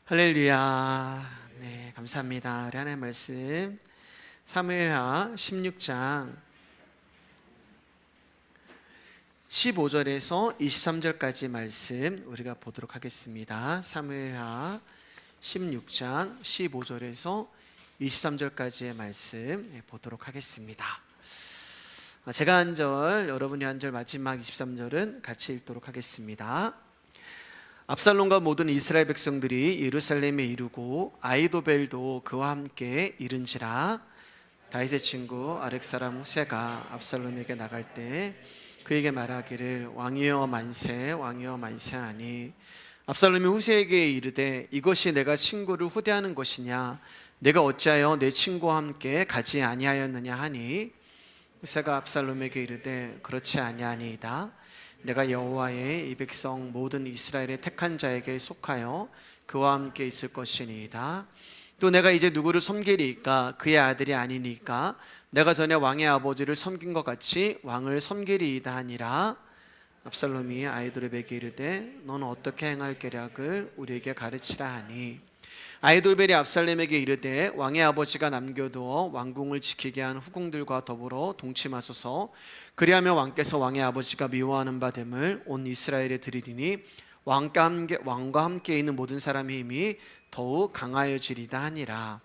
할렐루야. 네, 감사합니다. 우리 하나님의 말씀 사무엘하 16장 15절에서 23절까지 말씀 우리가 보도록 하겠습니다. 사무엘하 16장 15절에서 23절까지의 말씀 보도록 하겠습니다. 제가 한 절, 여러분이 한 절, 마지막 23절은 같이 읽도록 하겠습니다. 압살롬과 모든 이스라엘 백성들이 예루살렘에 이르고 아히도벨도 그와 함께 이른지라. 다윗의 친구 아렉 사람 후세가 압살롬에게 나갈 때 그에게 말하기를 왕이여 만세, 왕이여 만세하니, 압살롬이 후세에게 이르되 이것이 내가 친구를 후대하는 것이냐, 내가 어찌하여 내 친구와 함께 가지 아니하였느냐 하니, 후세가 압살롬에게 이르되 그렇지 아니하니이다. 내가 여호와의 이 백성 모든 이스라엘의 택한 자에게 속하여 그와 함께 있을 것이니이다. 또 내가 이제 누구를 섬기리이까? 그의 아들이 아니니까 내가 전에 왕의 아버지를 섬긴 것 같이 왕을 섬기리이다 하니라. 압살롬이 아히돌벨에게 이르되 너는 어떻게 행할 계략을 우리에게 가르치라 하니, 아히돌벨이 압살롬에게 이르되 왕의 아버지가 남겨두어 왕궁을 지키게 한 후궁들과 더불어 동침하소서. 그리하면 왕께서 왕의 아버지가 미워하는 바 됨을 온 이스라엘에 드리리니 왕과 함께 있는 모든 사람의 힘이 더욱 강하여지리다 하니라.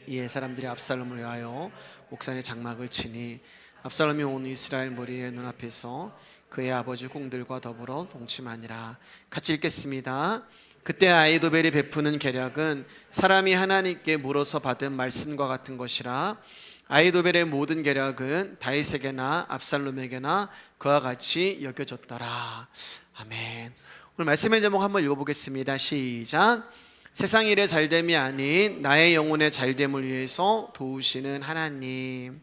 이에 사람들이 압살롬을 위하여 옥산에 장막을 치니 압살롬이 온 이스라엘 머리의 눈앞에서 그의 아버지 후궁들과 더불어 동침하니라. 같이 읽겠습니다. 그때 아히도벨이 베푸는 계략은 사람이 하나님께 물어서 받은 말씀과 같은 것이라. 아히도벨의 모든 계략은 다윗에게나 압살롬에게나 그와 같이 여겨졌더라. 아멘. 오늘 말씀의 제목 한번 읽어보겠습니다. 시작. 세상 일의 잘됨이 아닌 나의 영혼의 잘됨을 위해서 도우시는 하나님.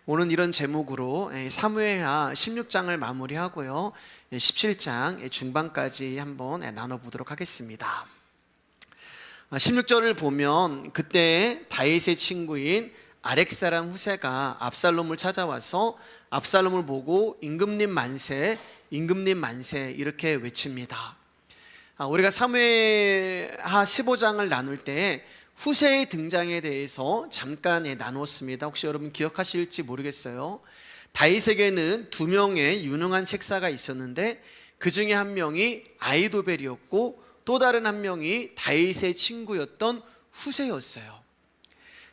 오늘 이런 제목으로 사무엘하 16장을 마무리하고요, 17장 중반까지 한번 나눠보도록 하겠습니다. 16절을 보면 그때 다윗의 친구인 아렉 사람 후세가 압살롬을 찾아와서 압살롬을 보고 임금님 만세, 임금님 만세 이렇게 외칩니다. 우리가 사무엘하 15장을 나눌 때 후세의 등장에 대해서 잠깐 나누었습니다. 혹시 여러분 기억하실지 모르겠어요. 다윗에게는 두 명의 유능한 책사가 있었는데 그 중에 한 명이 아히도벨이었고 또 다른 한 명이 다윗의 친구였던 후세였어요.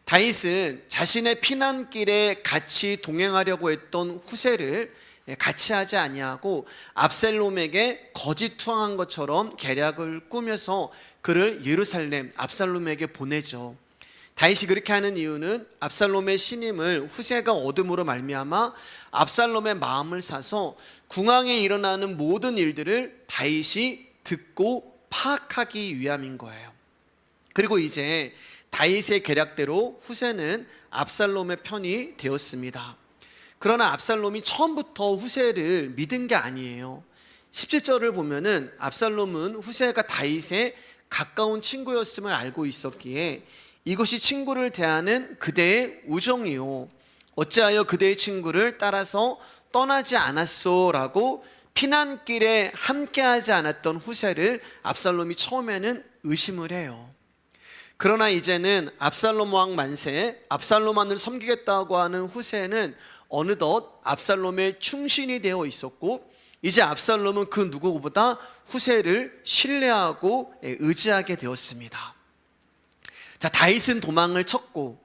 다윗은 자신의 피난길에 같이 동행하려고 했던 후세를 같이 하지 아니하고 압살롬에게 거짓 투항한 것처럼 계략을 꾸며서 그를 예루살렘 압살롬에게 보내죠. 다윗이 그렇게 하는 이유는 압살롬의 신임을 후세가 얻음으로 말미암아 압살롬의 마음을 사서 궁왕에 일어나는 모든 일들을 다윗이 듣고 파악하기 위함인 거예요. 그리고 이제 다윗의 계략대로 후세는 압살롬의 편이 되었습니다. 그러나 압살롬이 처음부터 후세를 믿은 게 아니에요. 17절을 보면은 압살롬은 후세가 다윗의 가까운 친구였음을 알고 있었기에 이것이 친구를 대하는 그대의 우정이요, 어찌하여 그대의 친구를 따라서 떠나지 않았소 라고 피난길에 함께하지 않았던 후세를 압살롬이 처음에는 의심을 해요. 그러나 이제는 압살롬 왕 만세, 압살롬만을 섬기겠다고 하는 후세는 어느덧 압살롬의 충신이 되어 있었고 이제 압살롬은 그 누구보다 후세를 신뢰하고 의지하게 되었습니다. 자, 다윗은 도망을 쳤고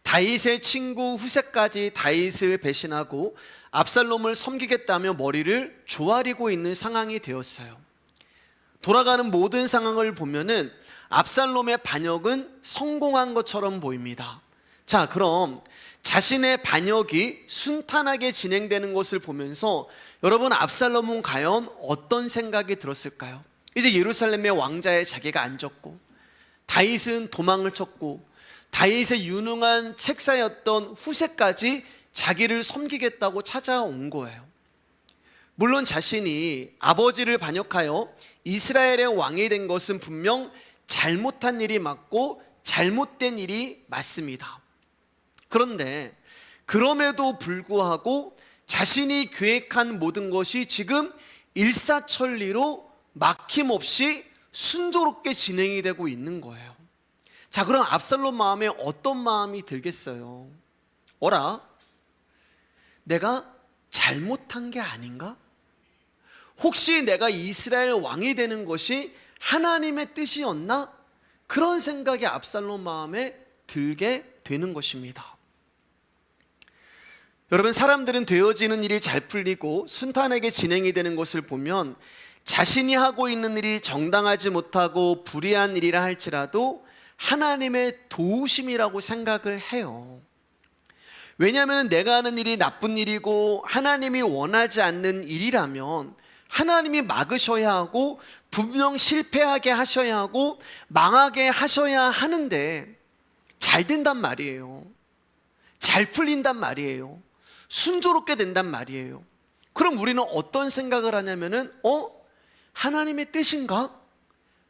다윗의 친구 후세까지 다윗을 배신하고 압살롬을 섬기겠다며 머리를 조아리고 있는 상황이 되었어요. 돌아가는 모든 상황을 보면은 압살롬의 반역은 성공한 것처럼 보입니다. 자, 그럼 자신의 반역이 순탄하게 진행되는 것을 보면서 여러분, 압살롬은 과연 어떤 생각이 들었을까요? 이제 예루살렘의 왕자에 자기가 앉았고 다윗은 도망을 쳤고 다윗의 유능한 책사였던 후세까지 자기를 섬기겠다고 찾아온 거예요. 물론 자신이 아버지를 반역하여 이스라엘의 왕이 된 것은 분명 잘못한 일이 맞고 잘못된 일이 맞습니다. 그런데 그럼에도 불구하고 자신이 계획한 모든 것이 지금 일사천리로 막힘없이 순조롭게 진행이 되고 있는 거예요. 자, 그럼 압살롬 마음에 어떤 마음이 들겠어요? 어라? 내가 잘못한 게 아닌가? 혹시 내가 이스라엘 왕이 되는 것이 하나님의 뜻이었나? 그런 생각이 압살롬 마음에 들게 되는 것입니다. 여러분, 사람들은 되어지는 일이 잘 풀리고 순탄하게 진행이 되는 것을 보면 자신이 하고 있는 일이 정당하지 못하고 불의한 일이라 할지라도 하나님의 도우심이라고 생각을 해요. 왜냐하면 내가 하는 일이 나쁜 일이고 하나님이 원하지 않는 일이라면 하나님이 막으셔야 하고 분명 실패하게 하셔야 하고 망하게 하셔야 하는데 잘 된단 말이에요. 잘 풀린단 말이에요. 순조롭게 된단 말이에요. 그럼 우리는 어떤 생각을 하냐면은 하나님의 뜻인가?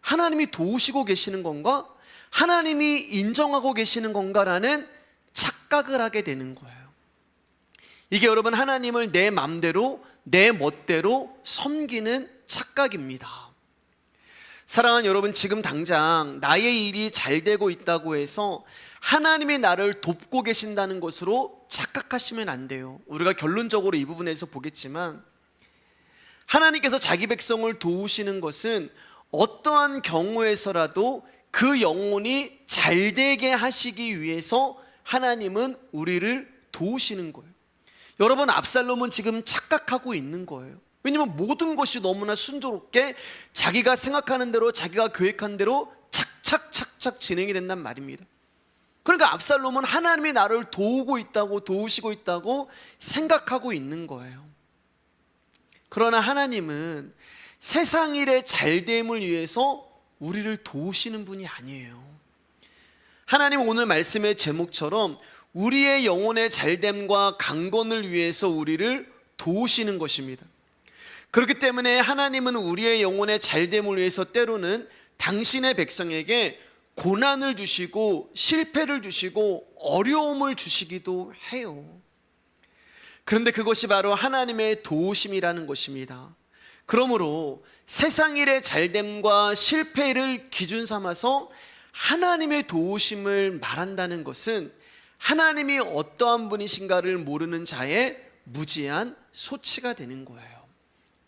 하나님이 도우시고 계시는 건가? 하나님이 인정하고 계시는 건가라는 착각을 하게 되는 거예요. 이게 여러분 하나님을 내 맘대로 내 멋대로 섬기는 착각입니다. 사랑하는 여러분, 지금 당장 나의 일이 잘 되고 있다고 해서 하나님이 나를 돕고 계신다는 것으로 착각하시면 안 돼요. 우리가 결론적으로 이 부분에서 보겠지만 하나님께서 자기 백성을 도우시는 것은 어떠한 경우에서라도 그 영혼이 잘 되게 하시기 위해서 하나님은 우리를 도우시는 거예요. 여러분, 압살롬은 지금 착각하고 있는 거예요. 왜냐하면 모든 것이 너무나 순조롭게 자기가 생각하는 대로 자기가 계획한 대로 착착착착 진행이 된단 말입니다. 그러니까 압살롬은 하나님이 나를 도우시고 있다고 생각하고 있는 거예요. 그러나 하나님은 세상 일의 잘됨을 위해서 우리를 도우시는 분이 아니에요. 하나님은 오늘 말씀의 제목처럼 우리의 영혼의 잘됨과 강건을 위해서 우리를 도우시는 것입니다. 그렇기 때문에 하나님은 우리의 영혼의 잘됨을 위해서 때로는 당신의 백성에게 고난을 주시고 실패를 주시고 어려움을 주시기도 해요. 그런데 그것이 바로 하나님의 도우심이라는 것입니다. 그러므로 세상 일의 잘됨과 실패를 기준 삼아서 하나님의 도우심을 말한다는 것은 하나님이 어떠한 분이신가를 모르는 자의 무지한 소치가 되는 거예요.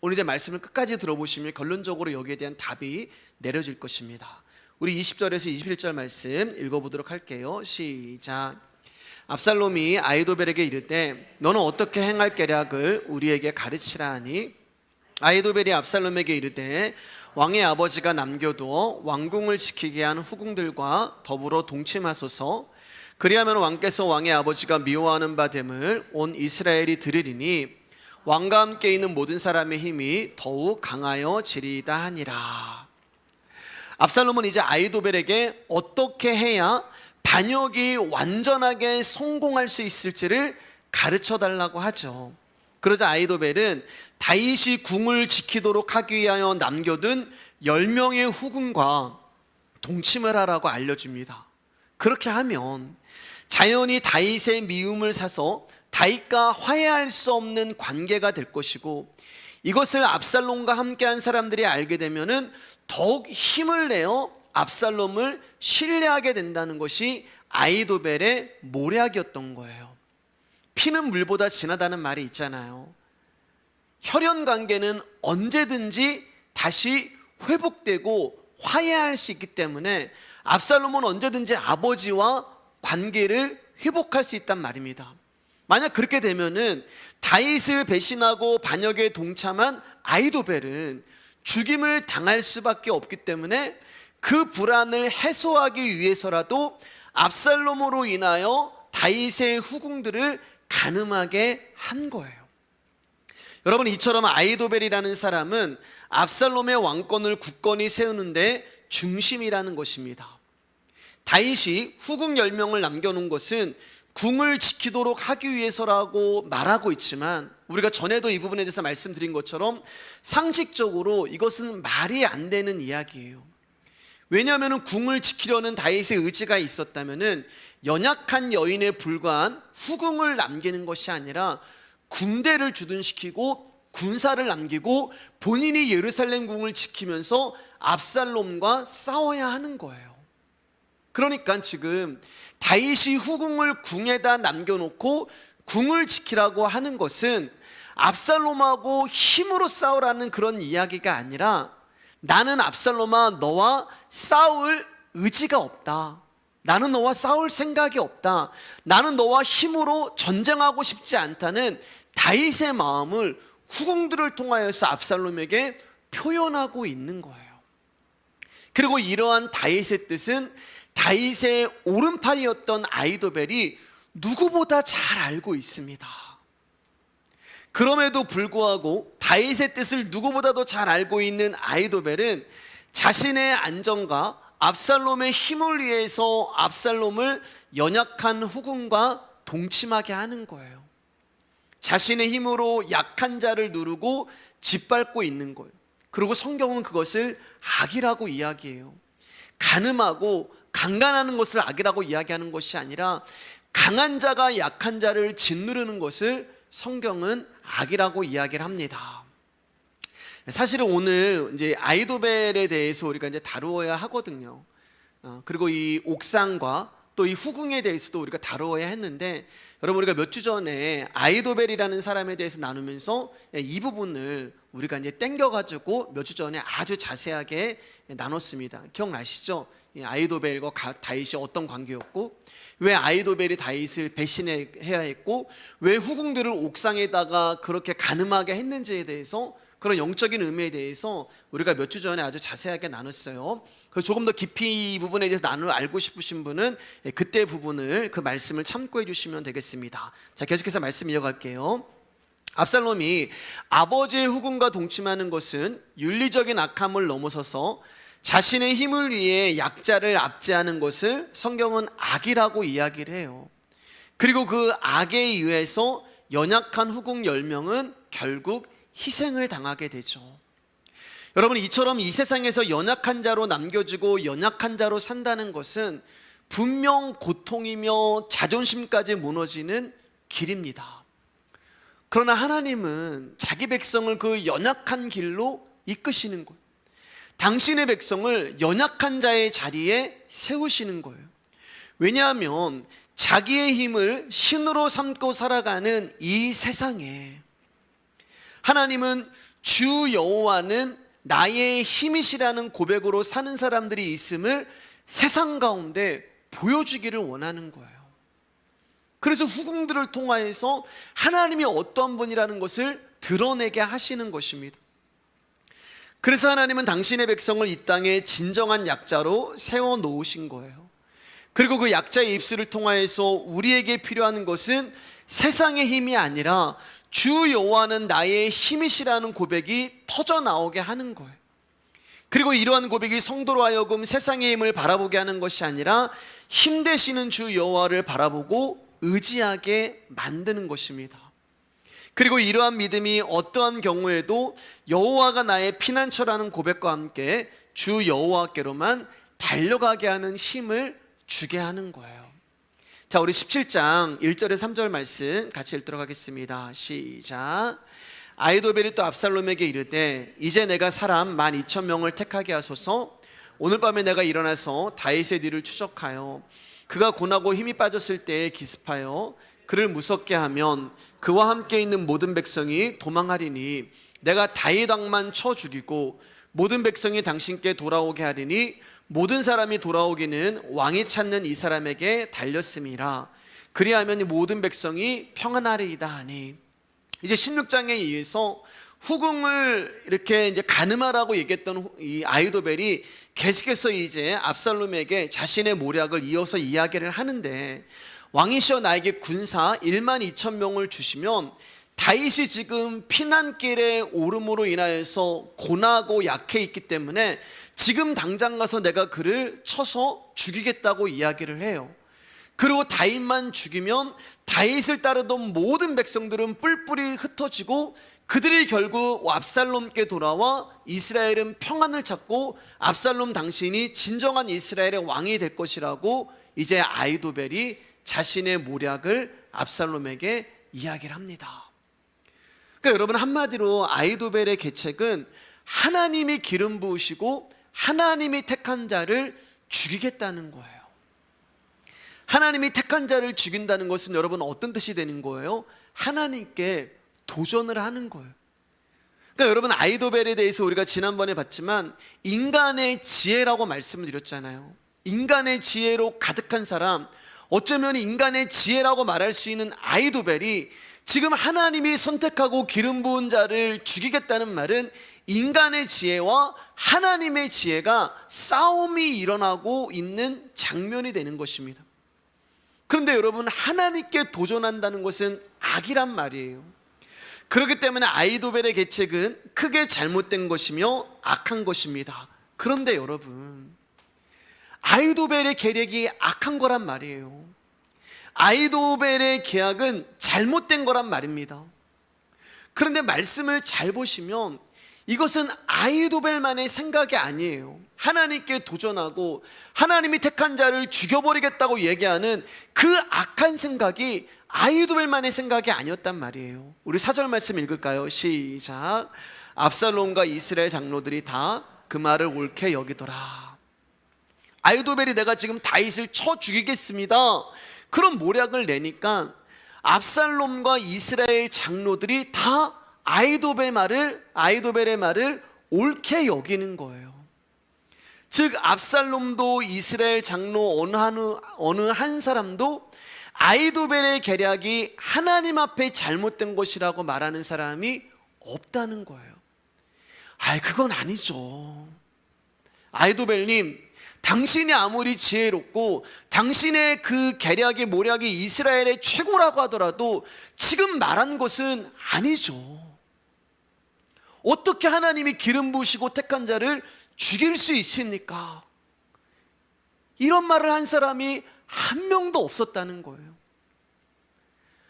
오늘 이제 말씀을 끝까지 들어보시면 결론적으로 여기에 대한 답이 내려질 것입니다. 우리 20절에서 21절 말씀 읽어보도록 할게요. 시작. 압살롬이 아히도벨에게 이르되 너는 어떻게 행할 계략을 우리에게 가르치라 하니 아히도벨이 압살롬에게 이르되 왕의 아버지가 남겨두어 왕궁을 지키게 한 후궁들과 더불어 동침하소서. 그리하면 왕께서 왕의 아버지가 미워하는 바 됨을 온 이스라엘이 들으리니 왕과 함께 있는 모든 사람의 힘이 더욱 강하여지리이다 하니라. 압살롬은 이제 아히도벨에게 어떻게 해야 반역이 완전하게 성공할 수 있을지를 가르쳐 달라고 하죠. 그러자 아히도벨은 다윗이 궁을 지키도록 하기 위하여 남겨둔 10명의 후궁과 동침을 하라고 알려줍니다. 그렇게 하면 자연히 다윗의 미움을 사서 다윗과 화해할 수 없는 관계가 될 것이고, 이것을 압살롬과 함께한 사람들이 알게 되면은 더욱 힘을 내어 압살롬을 신뢰하게 된다는 것이 아히도벨의 모략이었던 거예요. 피는 물보다 진하다는 말이 있잖아요. 혈연 관계는 언제든지 다시 회복되고 화해할 수 있기 때문에 압살롬은 언제든지 아버지와 관계를 회복할 수 있단 말입니다. 만약 그렇게 되면은 다윗을 배신하고 반역에 동참한 아히도벨은 죽임을 당할 수밖에 없기 때문에 그 불안을 해소하기 위해서라도 압살롬으로 인하여 다윗의 후궁들을 간음하게 한 거예요. 여러분, 이처럼 아히도벨이라는 사람은 압살롬의 왕권을 굳건히 세우는데 중심이라는 것입니다. 다윗이 후궁 10명을 남겨놓은 것은 궁을 지키도록 하기 위해서라고 말하고 있지만, 우리가 전에도 이 부분에 대해서 말씀드린 것처럼 상식적으로 이것은 말이 안 되는 이야기예요. 왜냐하면 궁을 지키려는 다윗의 의지가 있었다면 연약한 여인에 불과한 후궁을 남기는 것이 아니라 군대를 주둔시키고 군사를 남기고 본인이 예루살렘 궁을 지키면서 압살롬과 싸워야 하는 거예요. 그러니까 지금 다윗이 후궁을 궁에다 남겨놓고 궁을 지키라고 하는 것은 압살롬하고 힘으로 싸우라는 그런 이야기가 아니라, 나는 압살롬아 너와 싸울 의지가 없다, 나는 너와 싸울 생각이 없다, 나는 너와 힘으로 전쟁하고 싶지 않다는 다윗의 마음을 후궁들을 통하여서 압살롬에게 표현하고 있는 거예요. 그리고 이러한 다윗의 뜻은 다윗의 오른팔이었던 아히도벨이 누구보다 잘 알고 있습니다. 그럼에도 불구하고 다윗의 뜻을 누구보다도 잘 알고 있는 아히도벨은 자신의 안전과 압살롬의 힘을 위해서 압살롬을 연약한 후궁과 동침하게 하는 거예요. 자신의 힘으로 약한 자를 누르고 짓밟고 있는 거예요. 그리고 성경은 그것을 악이라고 이야기해요. 간음하고 강간하는 것을 악이라고 이야기하는 것이 아니라, 강한 자가 약한 자를 짓누르는 것을 성경은 악이라고 이야기를 합니다. 사실은 오늘 이제 아히도벨에 대해서 우리가 이제 다루어야 하거든요. 그리고 이 옥상과 또 이 후궁에 대해서도 우리가 다루어야 했는데, 여러분 우리가 몇 주 전에 아히도벨이라는 사람에 대해서 나누면서 이 부분을 우리가 이제 땡겨가지고 몇 주 전에 아주 자세하게 나눴습니다. 기억나시죠? 아히도벨과 다윗이 어떤 관계였고, 왜 아히도벨이 다윗을 배신해야 했고, 왜 후궁들을 옥상에다가 그렇게 간음하게 했는지에 대해서, 그런 영적인 의미에 대해서 우리가 몇 주 전에 아주 자세하게 나눴어요. 조금 더 깊이 이 부분에 대해서 알고 싶으신 분은 그때 부분을, 그 말씀을 참고해 주시면 되겠습니다. 자, 계속해서 말씀 이어갈게요. 압살롬이 아버지의 후궁과 동침하는 것은 윤리적인 악함을 넘어서서 자신의 힘을 위해 약자를 압제하는 것을 성경은 악이라고 이야기를 해요. 그리고 그 악에 의해서 연약한 후궁 10명은 결국 희생을 당하게 되죠. 여러분, 이처럼 이 세상에서 연약한 자로 남겨지고 연약한 자로 산다는 것은 분명 고통이며 자존심까지 무너지는 길입니다. 그러나 하나님은 자기 백성을 그 연약한 길로 이끄시는 거예요. 당신의 백성을 연약한 자의 자리에 세우시는 거예요. 왜냐하면 자기의 힘을 신으로 삼고 살아가는 이 세상에 하나님은 주 여호와는 나의 힘이시라는 고백으로 사는 사람들이 있음을 세상 가운데 보여주기를 원하는 거예요. 그래서 후궁들을 통하여서 하나님이 어떤 분이라는 것을 드러내게 하시는 것입니다. 그래서 하나님은 당신의 백성을 이 땅에 진정한 약자로 세워놓으신 거예요. 그리고 그 약자의 입술을 통하여서 우리에게 필요한 것은 세상의 힘이 아니라 주 여호와는 나의 힘이시라는 고백이 터져 나오게 하는 거예요. 그리고 이러한 고백이 성도로 하여금 세상의 힘을 바라보게 하는 것이 아니라 힘 되시는 주 여호와를 바라보고 의지하게 만드는 것입니다. 그리고 이러한 믿음이 어떠한 경우에도 여호와가 나의 피난처라는 고백과 함께 주 여호와께로만 달려가게 하는 힘을 주게 하는 거예요. 자, 우리 17장 1절에 3절 말씀 같이 읽도록 하겠습니다. 시작. 아히도벨이 또 압살롬에게 이르되 이제 내가 사람 12,000명을 택하게 하소서. 오늘 밤에 내가 일어나서 다윗의 뒤를 추적하여 그가 고나고 힘이 빠졌을 때에 기습하여 그를 무섭게 하면 그와 함께 있는 모든 백성이 도망하리니 내가 다윗 왕만 쳐 죽이고 모든 백성이 당신께 돌아오게 하리니 모든 사람이 돌아오기는 왕이 찾는 이 사람에게 달렸음이라. 그리하면 이 모든 백성이 평안하리이다 하니, 이제 16장에 의해서 후궁을 이렇게 이제 간음하라고 얘기했던 이 아히도벨이 계속해서 이제 압살롬에게 자신의 모략을 이어서 이야기를 하는데, 왕이시여 나에게 군사 12,000명을 주시면 다윗이 지금 피난길에 오름으로 인하여서 고나고 약해 있기 때문에 지금 당장 가서 내가 그를 쳐서 죽이겠다고 이야기를 해요. 그리고 다윗만 죽이면 다윗을 따르던 모든 백성들은 뿔뿔이 흩어지고 그들이 결국 압살롬께 돌아와 이스라엘은 평안을 찾고 압살롬 당신이 진정한 이스라엘의 왕이 될 것이라고 이제 아히도벨이 자신의 모략을 압살롬에게 이야기를 합니다. 그러니까 여러분, 한마디로 아히도벨의 계책은 하나님이 기름 부으시고 하나님이 택한 자를 죽이겠다는 거예요. 하나님이 택한 자를 죽인다는 것은 여러분 어떤 뜻이 되는 거예요? 하나님께 도전을 하는 거예요. 그러니까 여러분, 아히도벨에 대해서 우리가 지난번에 봤지만 인간의 지혜라고 말씀을 드렸잖아요. 인간의 지혜로 가득한 사람, 어쩌면 인간의 지혜라고 말할 수 있는 아히도벨이 지금 하나님이 선택하고 기름 부은 자를 죽이겠다는 말은 인간의 지혜와 하나님의 지혜가 싸움이 일어나고 있는 장면이 되는 것입니다. 그런데 여러분, 하나님께 도전한다는 것은 악이란 말이에요. 그렇기 때문에 아히도벨의 계책은 크게 잘못된 것이며 악한 것입니다. 그런데 여러분, 아히도벨의 계략이 악한 거란 말이에요. 아히도벨의 계약은 잘못된 거란 말입니다. 그런데 말씀을 잘 보시면 이것은 아히도벨만의 생각이 아니에요. 하나님께 도전하고 하나님이 택한 자를 죽여버리겠다고 얘기하는 그 악한 생각이 아히도벨만의 생각이 아니었단 말이에요. 우리 4절 말씀 읽을까요? 시작. 압살롬과 이스라엘 장로들이 다 그 말을 옳게 여기더라. 아히도벨이 내가 지금 다윗을 쳐 죽이겠습니다, 그런 모략을 내니까 압살롬과 이스라엘 장로들이 다 아히도벨의 말을 옳게 여기는 거예요. 즉 압살롬도 이스라엘 장로 어느 한 사람도 아히도벨의 계략이 하나님 앞에 잘못된 것이라고 말하는 사람이 없다는 거예요. 그건 아니죠. 아히도벨님, 당신이 아무리 지혜롭고 당신의 그 계략의 모략이 이스라엘의 최고라고 하더라도 지금 말한 것은 아니죠. 어떻게 하나님이 기름 부으시고 택한 자를 죽일 수 있습니까? 이런 말을 한 사람이 한 명도 없었다는 거예요.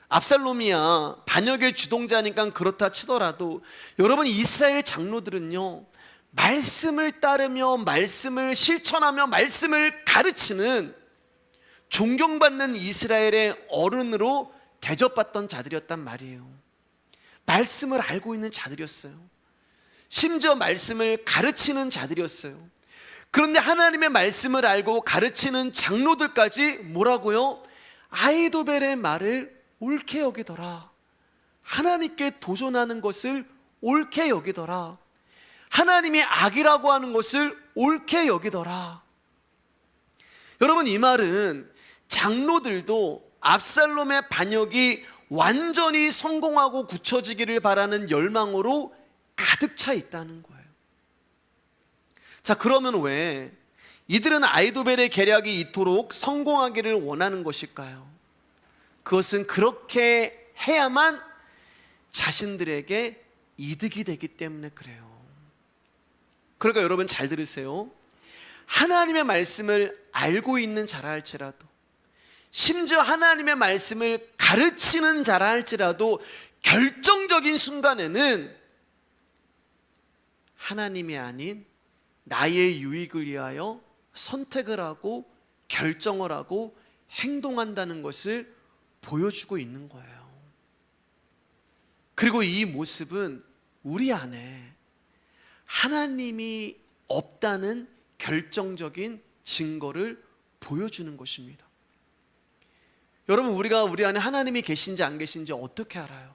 압살롬이야 반역의 주동자니까 그렇다 치더라도 여러분, 이스라엘 장로들은요, 말씀을 따르며 말씀을 실천하며 말씀을 가르치는 존경받는 이스라엘의 어른으로 대접받던 자들이었단 말이에요. 말씀을 알고 있는 자들이었어요. 심지어 말씀을 가르치는 자들이었어요. 그런데 하나님의 말씀을 알고 가르치는 장로들까지 뭐라고요? 아히도벨의 말을 옳게 여기더라. 하나님께 도전하는 것을 옳게 여기더라. 하나님이 악이라고 하는 것을 옳게 여기더라. 여러분, 이 말은 장로들도 압살롬의 반역이 완전히 성공하고 굳혀지기를 바라는 열망으로 가득 차 있다는 거예요. 자, 그러면 왜 이들은 아히도벨의 계략이 이토록 성공하기를 원하는 것일까요? 그것은 그렇게 해야만 자신들에게 이득이 되기 때문에 그래요. 그러니까 여러분, 잘 들으세요. 하나님의 말씀을 알고 있는 자라 할지라도, 심지어 하나님의 말씀을 가르치는 자라 할지라도 결정적인 순간에는 하나님이 아닌 나의 유익을 위하여 선택을 하고 결정을 하고 행동한다는 것을 보여주고 있는 거예요. 그리고 이 모습은 우리 안에 하나님이 없다는 결정적인 증거를 보여주는 것입니다. 여러분, 우리가 우리 안에 하나님이 계신지 안 계신지 어떻게 알아요?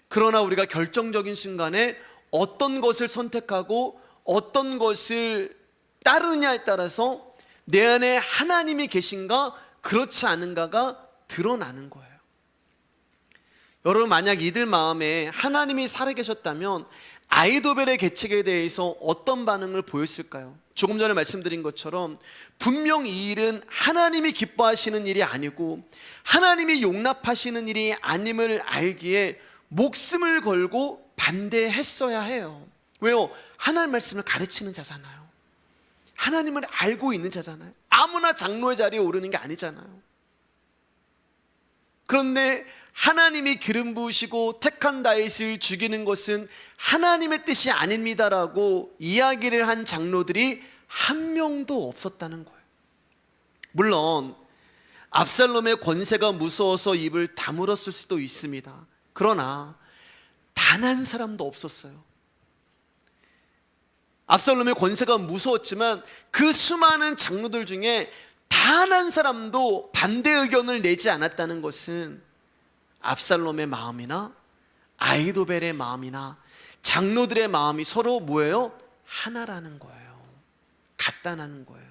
그러나 우리가 결정적인 순간에 어떤 것을 선택하고 어떤 것을 따르느냐에 따라서 내 안에 하나님이 계신가 그렇지 않은가가 드러나는 거예요. 여러분, 만약 이들 마음에 하나님이 살아계셨다면 아히도벨의 계책에 대해서 어떤 반응을 보였을까요? 조금 전에 말씀드린 것처럼 분명 이 일은 하나님이 기뻐하시는 일이 아니고 하나님이 용납하시는 일이 아님을 알기에 목숨을 걸고 반대했어야 해요. 왜요? 하나님 말씀을 가르치는 자잖아요. 하나님을 알고 있는 자잖아요. 아무나 장로의 자리에 오르는 게 아니잖아요. 그런데 하나님이 기름 부으시고 택한 다윗을 죽이는 것은 하나님의 뜻이 아닙니다라고 이야기를 한 장로들이 한 명도 없었다는 거예요. 물론 압살롬의 권세가 무서워서 입을 다물었을 수도 있습니다. 그러나 단 한 사람도 없었어요. 압살롬의 권세가 무서웠지만 그 수많은 장로들 중에 단 한 사람도 반대 의견을 내지 않았다는 것은 압살롬의 마음이나 아히도벨의 마음이나 장로들의 마음이 서로 뭐예요? 하나라는 거예요. 같다는 거예요.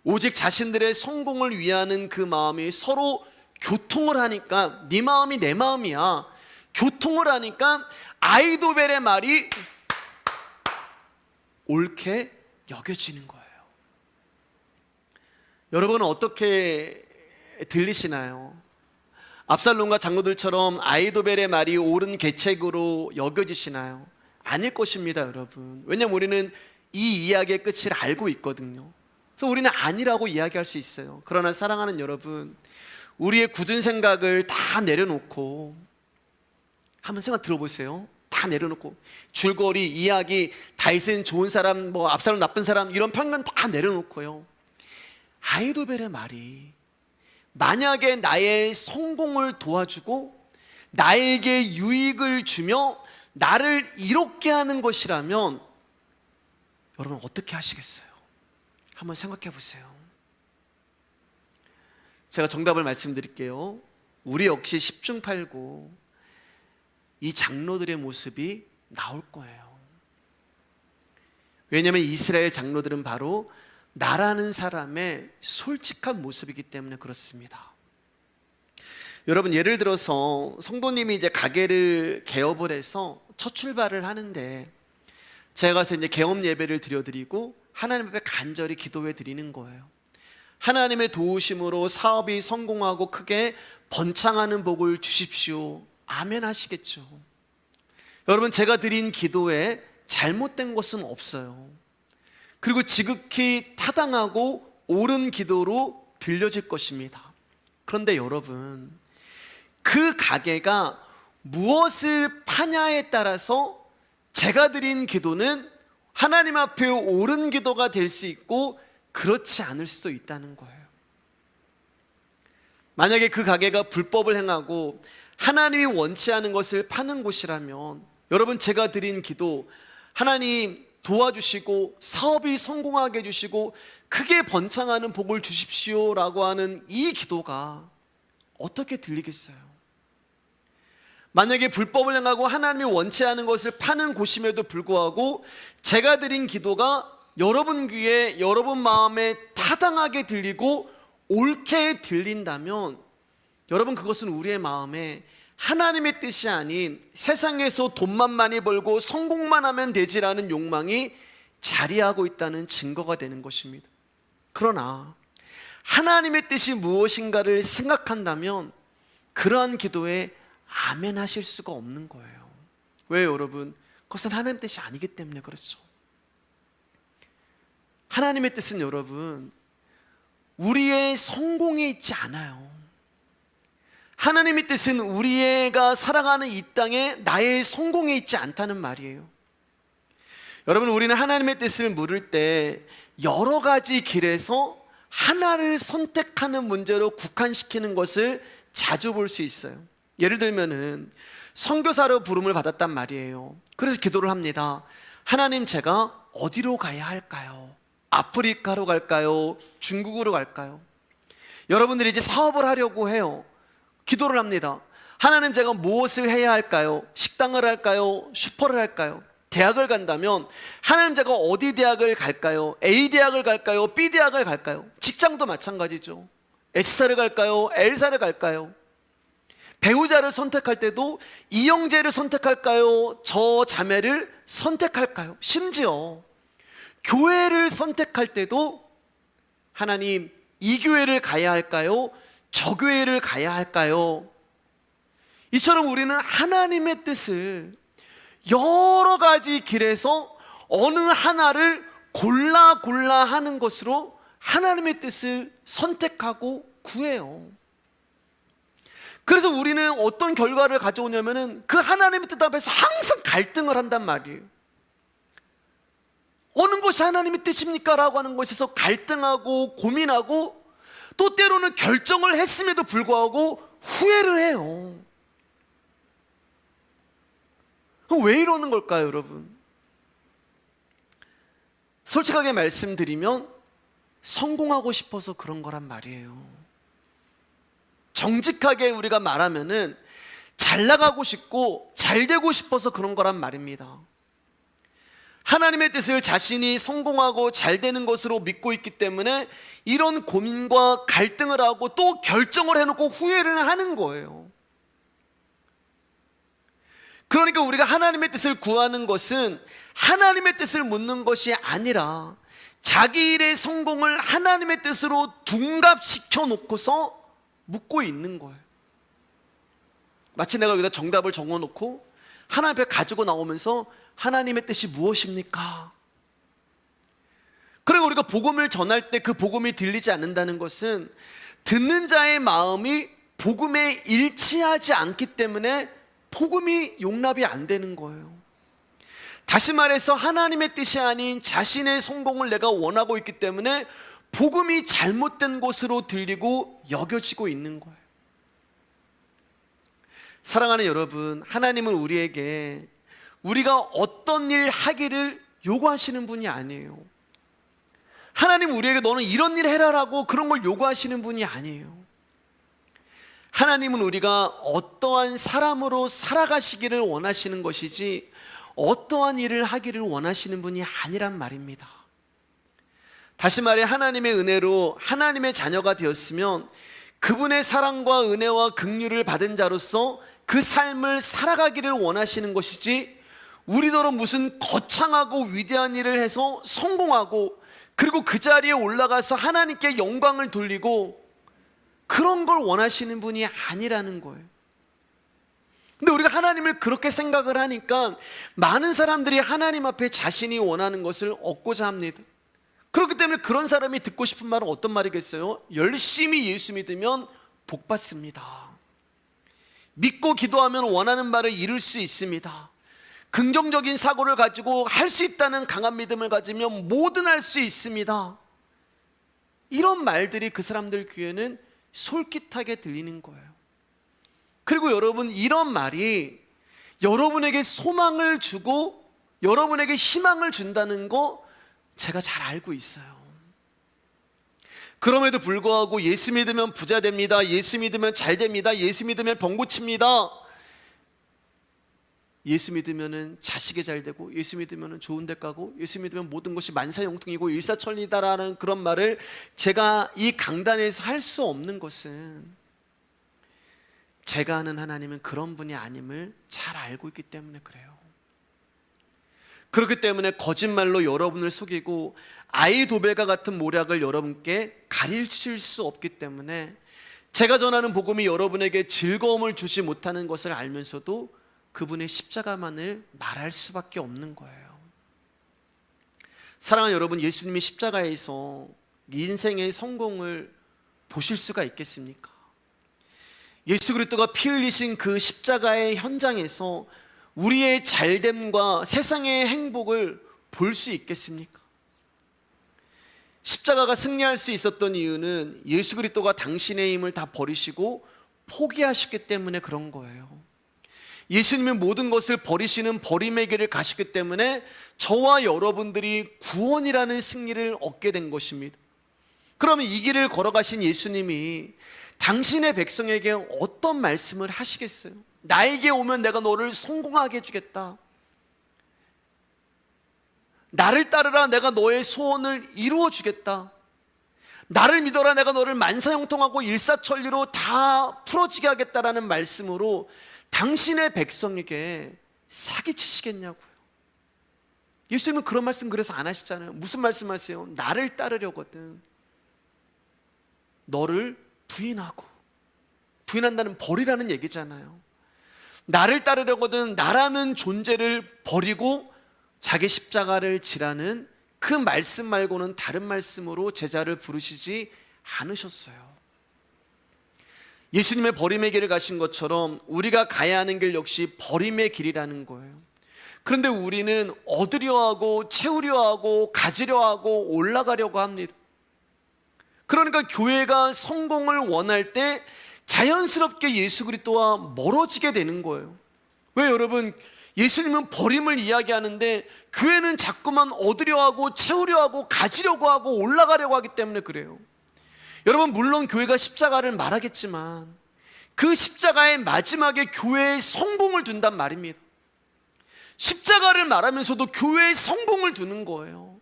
오직 자신들의 성공을 위하는 그 마음이 서로 교통을 하니까, 네 마음이 내 마음이야, 교통을 하니까 아히도벨의 말이 옳게 여겨지는 거예요. 여러분은 어떻게 들리시나요? 압살롬과 장로들처럼 아히도벨의 말이 옳은 계책으로 여겨지시나요? 아닐 것입니다, 여러분. 왜냐하면 우리는 이 이야기의 끝을 알고 있거든요. 그래서 우리는 아니라고 이야기할 수 있어요. 그러나 사랑하는 여러분, 우리의 굳은 생각을 다 내려놓고 한번 생각 들어보세요. 다 내려놓고 줄거리, 이야기, 다윗은 좋은 사람, 압살롬 나쁜 사람, 이런 편견 다 내려놓고요, 아히도벨의 말이 만약에 나의 성공을 도와주고 나에게 유익을 주며 나를 이롭게 하는 것이라면 여러분 어떻게 하시겠어요? 한번 생각해 보세요. 제가 정답을 말씀드릴게요. 우리 역시 10중 8구 이 장로들의 모습이 나올 거예요. 왜냐하면 이스라엘 장로들은 바로 나라는 사람의 솔직한 모습이기 때문에 그렇습니다. 여러분, 예를 들어서 성도님이 이제 가게를 개업을 해서 첫 출발을 하는데 제가 가서 이제 개업 예배를 드려드리고 하나님 앞에 간절히 기도해 드리는 거예요. 하나님의 도우심으로 사업이 성공하고 크게 번창하는 복을 주십시오. 아멘 하시겠죠. 여러분, 제가 드린 기도에 잘못된 것은 없어요. 그리고 지극히 타당하고 옳은 기도로 들려질 것입니다. 그런데 여러분, 그 가게가 무엇을 파냐에 따라서 제가 드린 기도는 하나님 앞에 옳은 기도가 될 수 있고 그렇지 않을 수도 있다는 거예요. 만약에 그 가게가 불법을 행하고 하나님이 원치 않은 것을 파는 곳이라면 여러분, 제가 드린 기도, 하나님 도와주시고 사업이 성공하게 해주시고 크게 번창하는 복을 주십시오 라고 하는 이 기도가 어떻게 들리겠어요? 만약에 불법을 행하고 하나님이 원치 않은 것을 파는 곳임에도 불구하고 제가 드린 기도가 여러분 귀에, 여러분 마음에 타당하게 들리고 옳게 들린다면 여러분, 그것은 우리의 마음에 하나님의 뜻이 아닌 세상에서 돈만 많이 벌고 성공만 하면 되지라는 욕망이 자리하고 있다는 증거가 되는 것입니다. 그러나 하나님의 뜻이 무엇인가를 생각한다면 그러한 기도에 아멘 하실 수가 없는 거예요. 왜 여러분? 그것은 하나님의 뜻이 아니기 때문에 그렇죠. 하나님의 뜻은 여러분, 우리의 성공에 있지 않아요. 하나님의 뜻은 우리가 살아가는 이 땅에 나의 성공에 있지 않다는 말이에요. 여러분, 우리는 하나님의 뜻을 물을 때 여러 가지 길에서 하나를 선택하는 문제로 국한시키는 것을 자주 볼 수 있어요. 예를 들면은 선교사로 부름을 받았단 말이에요. 그래서 기도를 합니다. 하나님, 제가 어디로 가야 할까요? 아프리카로 갈까요? 중국으로 갈까요? 여러분들이 이제 사업을 하려고 해요. 기도를 합니다. 하나님, 제가 무엇을 해야 할까요? 식당을 할까요? 슈퍼를 할까요? 대학을 간다면 하나님, 제가 어디 대학을 갈까요? A 대학을 갈까요? B 대학을 갈까요? 직장도 마찬가지죠. S사를 갈까요? L사를 갈까요? 배우자를 선택할 때도 이 형제를 선택할까요? 저 자매를 선택할까요? 심지어 교회를 선택할 때도 하나님, 이 교회를 가야 할까요? 저 교회를 가야 할까요? 이처럼 우리는 하나님의 뜻을 여러 가지 길에서 어느 하나를 골라 하는 것으로 하나님의 뜻을 선택하고 구해요. 그래서 우리는 어떤 결과를 가져오냐면은 그 하나님의 뜻 앞에서 항상 갈등을 한단 말이에요. 어느 것이 하나님의 뜻입니까? 라고 하는 것에서 갈등하고 고민하고 또 때로는 결정을 했음에도 불구하고 후회를 해요. 왜 이러는 걸까요, 여러분? 솔직하게 말씀드리면 성공하고 싶어서 그런 거란 말이에요. 정직하게 우리가 말하면은 잘 나가고 싶고 잘 되고 싶어서 그런 거란 말입니다. 하나님의 뜻을 자신이 성공하고 잘 되는 것으로 믿고 있기 때문에 이런 고민과 갈등을 하고 또 결정을 해놓고 후회를 하는 거예요. 그러니까 우리가 하나님의 뜻을 구하는 것은 하나님의 뜻을 묻는 것이 아니라 자기 일의 성공을 하나님의 뜻으로 둔갑시켜 놓고서 묻고 있는 거예요. 마치 내가 여기다 정답을 적어놓고 하나님 앞에 가지고 나오면서 하나님의 뜻이 무엇입니까? 그리고 우리가 복음을 전할 때 그 복음이 들리지 않는다는 것은 듣는 자의 마음이 복음에 일치하지 않기 때문에 복음이 용납이 안 되는 거예요. 다시 말해서 하나님의 뜻이 아닌 자신의 성공을 내가 원하고 있기 때문에 복음이 잘못된 것으로 들리고 여겨지고 있는 거예요. 사랑하는 여러분, 하나님은 우리에게 우리가 어떤 일 하기를 요구하시는 분이 아니에요. 하나님은 우리에게 너는 이런 일 해라라고 그런 걸 요구하시는 분이 아니에요. 하나님은 우리가 어떠한 사람으로 살아가시기를 원하시는 것이지 어떠한 일을 하기를 원하시는 분이 아니란 말입니다. 다시 말해 하나님의 은혜로 하나님의 자녀가 되었으면 그분의 사랑과 은혜와 긍휼을 받은 자로서 그 삶을 살아가기를 원하시는 것이지 우리더러 무슨 거창하고 위대한 일을 해서 성공하고 그리고 그 자리에 올라가서 하나님께 영광을 돌리고 그런 걸 원하시는 분이 아니라는 거예요. 근데 우리가 하나님을 그렇게 생각을 하니까 많은 사람들이 하나님 앞에 자신이 원하는 것을 얻고자 합니다. 그렇기 때문에 그런 사람이 듣고 싶은 말은 어떤 말이겠어요? 열심히 예수 믿으면 복 받습니다. 믿고 기도하면 원하는 바를 이룰 수 있습니다. 긍정적인 사고를 가지고 할 수 있다는 강한 믿음을 가지면 뭐든 할 수 있습니다. 이런 말들이 그 사람들 귀에는 솔깃하게 들리는 거예요. 그리고 여러분, 이런 말이 여러분에게 소망을 주고 여러분에게 희망을 준다는 거 제가 잘 알고 있어요. 그럼에도 불구하고 예수 믿으면 부자 됩니다. 예수 믿으면 잘 됩니다. 예수 믿으면 병 고칩니다. 예수 믿으면 자식이 잘 되고 예수 믿으면 좋은 데 가고 예수 믿으면 모든 것이 만사형통이고 일사천리다라는 그런 말을 제가 이 강단에서 할 수 없는 것은 제가 아는 하나님은 그런 분이 아님을 잘 알고 있기 때문에 그래요. 그렇기 때문에 거짓말로 여러분을 속이고 아이도벨과 같은 모략을 여러분께 가르칠 수 없기 때문에 제가 전하는 복음이 여러분에게 즐거움을 주지 못하는 것을 알면서도 그분의 십자가만을 말할 수밖에 없는 거예요. 사랑하는 여러분, 예수님이 십자가에서 인생의 성공을 보실 수가 있겠습니까? 예수 그리스도가 피 흘리신 그 십자가의 현장에서 우리의 잘됨과 세상의 행복을 볼 수 있겠습니까? 십자가가 승리할 수 있었던 이유는 예수 그리스도가 당신의 힘을 다 버리시고 포기하셨기 때문에 그런 거예요. 예수님은 모든 것을 버리시는 버림의 길을 가셨기 때문에 저와 여러분들이 구원이라는 승리를 얻게 된 것입니다. 그러면 이 길을 걸어가신 예수님이 당신의 백성에게 어떤 말씀을 하시겠어요? 나에게 오면 내가 너를 성공하게 해주겠다. 나를 따르라, 내가 너의 소원을 이루어 주겠다. 나를 믿어라, 내가 너를 만사형통하고 일사천리로 다 풀어지게 하겠다라는 말씀으로 당신의 백성에게 사기치시겠냐고요. 예수님은 그런 말씀 그래서 안 하시잖아요. 무슨 말씀하세요? 나를 따르려거든 너를 부인하고, 부인한다는 버리라는 얘기잖아요. 나를 따르려거든 나라는 존재를 버리고 자기 십자가를 지라는 그 말씀 말고는 다른 말씀으로 제자를 부르시지 않으셨어요. 예수님의 버림의 길을 가신 것처럼 우리가 가야 하는 길 역시 버림의 길이라는 거예요. 그런데 우리는 얻으려 하고 채우려 하고 가지려 하고 올라가려고 합니다. 그러니까 교회가 성공을 원할 때 자연스럽게 예수 그리스도와 멀어지게 되는 거예요. 왜 여러분, 예수님은 버림을 이야기하는데 교회는 자꾸만 얻으려 하고 채우려 하고 가지려고 하고 올라가려고 하기 때문에 그래요. 여러분, 물론 교회가 십자가를 말하겠지만 그 십자가의 마지막에 교회의 성공을 둔단 말입니다. 십자가를 말하면서도 교회의 성공을 두는 거예요.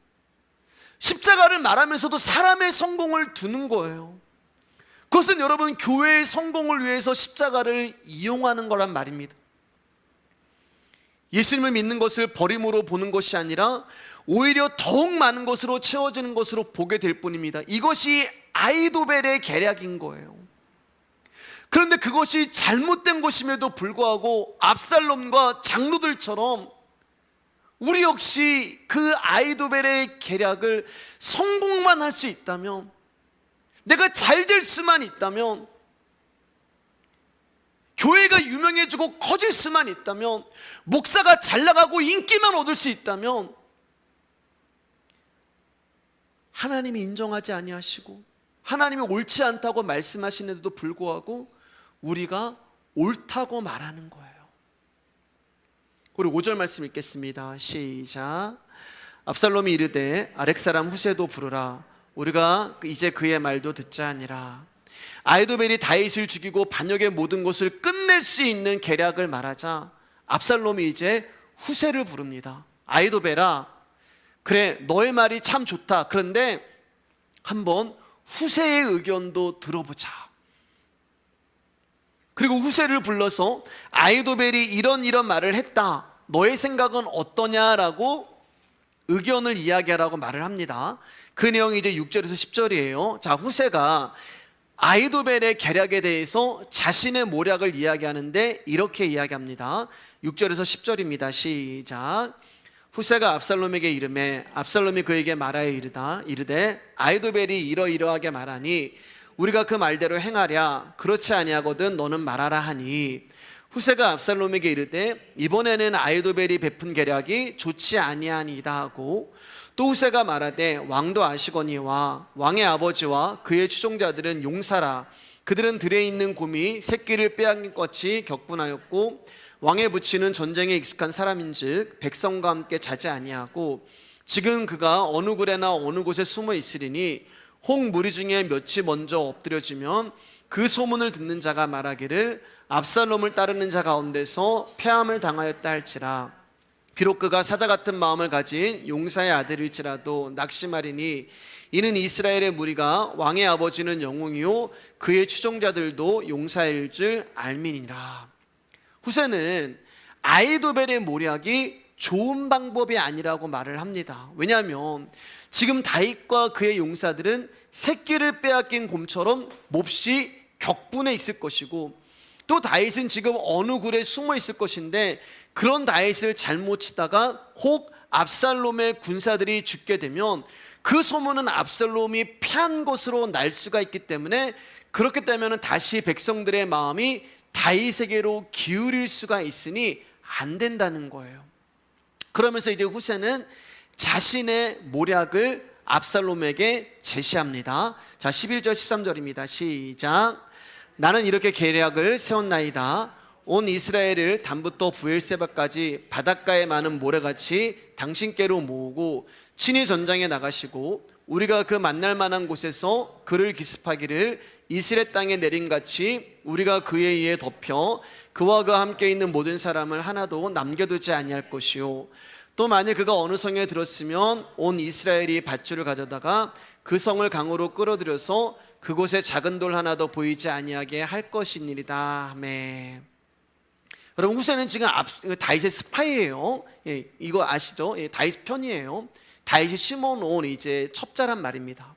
십자가를 말하면서도 사람의 성공을 두는 거예요. 그것은 여러분, 교회의 성공을 위해서 십자가를 이용하는 거란 말입니다. 예수님을 믿는 것을 버림으로 보는 것이 아니라 오히려 더욱 많은 것으로 채워지는 것으로 보게 될 뿐입니다. 이것이 아히도벨의 계략인 거예요. 그런데 그것이 잘못된 것임에도 불구하고 압살롬과 장로들처럼 우리 역시 그 아히도벨의 계략을 성공만 할 수 있다면, 내가 잘 될 수만 있다면, 교회가 유명해지고 커질 수만 있다면, 목사가 잘 나가고 인기만 얻을 수 있다면 하나님이 인정하지 아니하시고 하나님이 옳지 않다고 말씀하시는데도 불구하고 우리가 옳다고 말하는 거예요. 우리 5절 말씀 읽겠습니다. 시작. 압살롬이 이르되 아렉 사람 후세도 부르라. 우리가 이제 그의 말도 듣자 하니라. 아히도벨이 다윗을 죽이고 반역의 모든 것을 끝낼 수 있는 계략을 말하자 압살롬이 이제 후세를 부릅니다. 아히도벨아, 그래, 너의 말이 참 좋다. 그런데 한번 후세의 의견도 들어보자. 그리고 후세를 불러서 아히도벨이 이런 말을 했다. 너의 생각은 어떠냐라고 의견을 이야기하라고 말을 합니다. 그 내용이 이제 6절에서 10절이에요. 자, 후세가 아히도벨의 계략에 대해서 자신의 모략을 이야기하는데 이렇게 이야기합니다. 6절에서 10절입니다. 시작. 후세가 압살롬에게 이르매 압살롬이 그에게 말하여 이르되 아히도벨이 이러이러하게 말하니 우리가 그 말대로 행하랴. 그렇지 아니하거든 너는 말하라 하니 후세가 압살롬에게 이르되 이번에는 아히도벨이 베푼 계략이 좋지 아니하니이다 하고 또 후세가 말하되 왕도 아시거니와 왕의 아버지와 그의 추종자들은 용사라. 그들은 들에 있는 곰이 새끼를 빼앗긴 것이 격분하였고 왕의 부친은 전쟁에 익숙한 사람인즉 백성과 함께 자지 아니하고 지금 그가 어느 굴에나 어느 곳에 숨어 있으리니 홍 무리 중에 몇이 먼저 엎드려지면 그 소문을 듣는 자가 말하기를 압살롬을 따르는 자 가운데서 패함을 당하였다 할지라. 비록 그가 사자 같은 마음을 가진 용사의 아들일지라도 낙심하리니 이는 이스라엘의 무리가 왕의 아버지는 영웅이요 그의 추종자들도 용사일 줄 알미니라. 후세는 아히도벨의 모략이 좋은 방법이 아니라고 말을 합니다. 왜냐하면 지금 다윗과 그의 용사들은 새끼를 빼앗긴 곰처럼 몹시 격분해 있을 것이고 또 다윗은 지금 어느 굴에 숨어 있을 것인데 그런 다윗을 잘못 치다가 혹 압살롬의 군사들이 죽게 되면 그 소문은 압살롬이 피한 곳으로 날 수가 있기 때문에 그렇게 되면 다시 백성들의 마음이 다윗에게로 기울일 수가 있으니 안 된다는 거예요. 그러면서 이제 후세는 자신의 모략을 압살롬에게 제시합니다. 자, 11절 13절입니다. 시작. 나는 이렇게 계략을 세웠나이다. 온 이스라엘을 단부터 부엘세바까지 바닷가에 많은 모래같이 당신께로 모으고 친히 전장에 나가시고 우리가 그 만날 만한 곳에서 그를 기습하기를 이스라엘 땅에 내림같이 우리가 그에 의해 덮여 그와 그와 함께 있는 모든 사람을 하나도 남겨두지 아니할 것이요 또 만일 그가 어느 성에 들었으면 온 이스라엘이 밧줄을 가져다가 그 성을 강으로 끌어들여서 그곳에 작은 돌 하나도 보이지 아니하게 할 것이니이다. 아멘. 여러분, 후세는 지금 다윗의 스파이예요. 예, 이거 아시죠? 예, 다윗 편이에요. 다윗이 심어놓은 이제 첩자란 말입니다.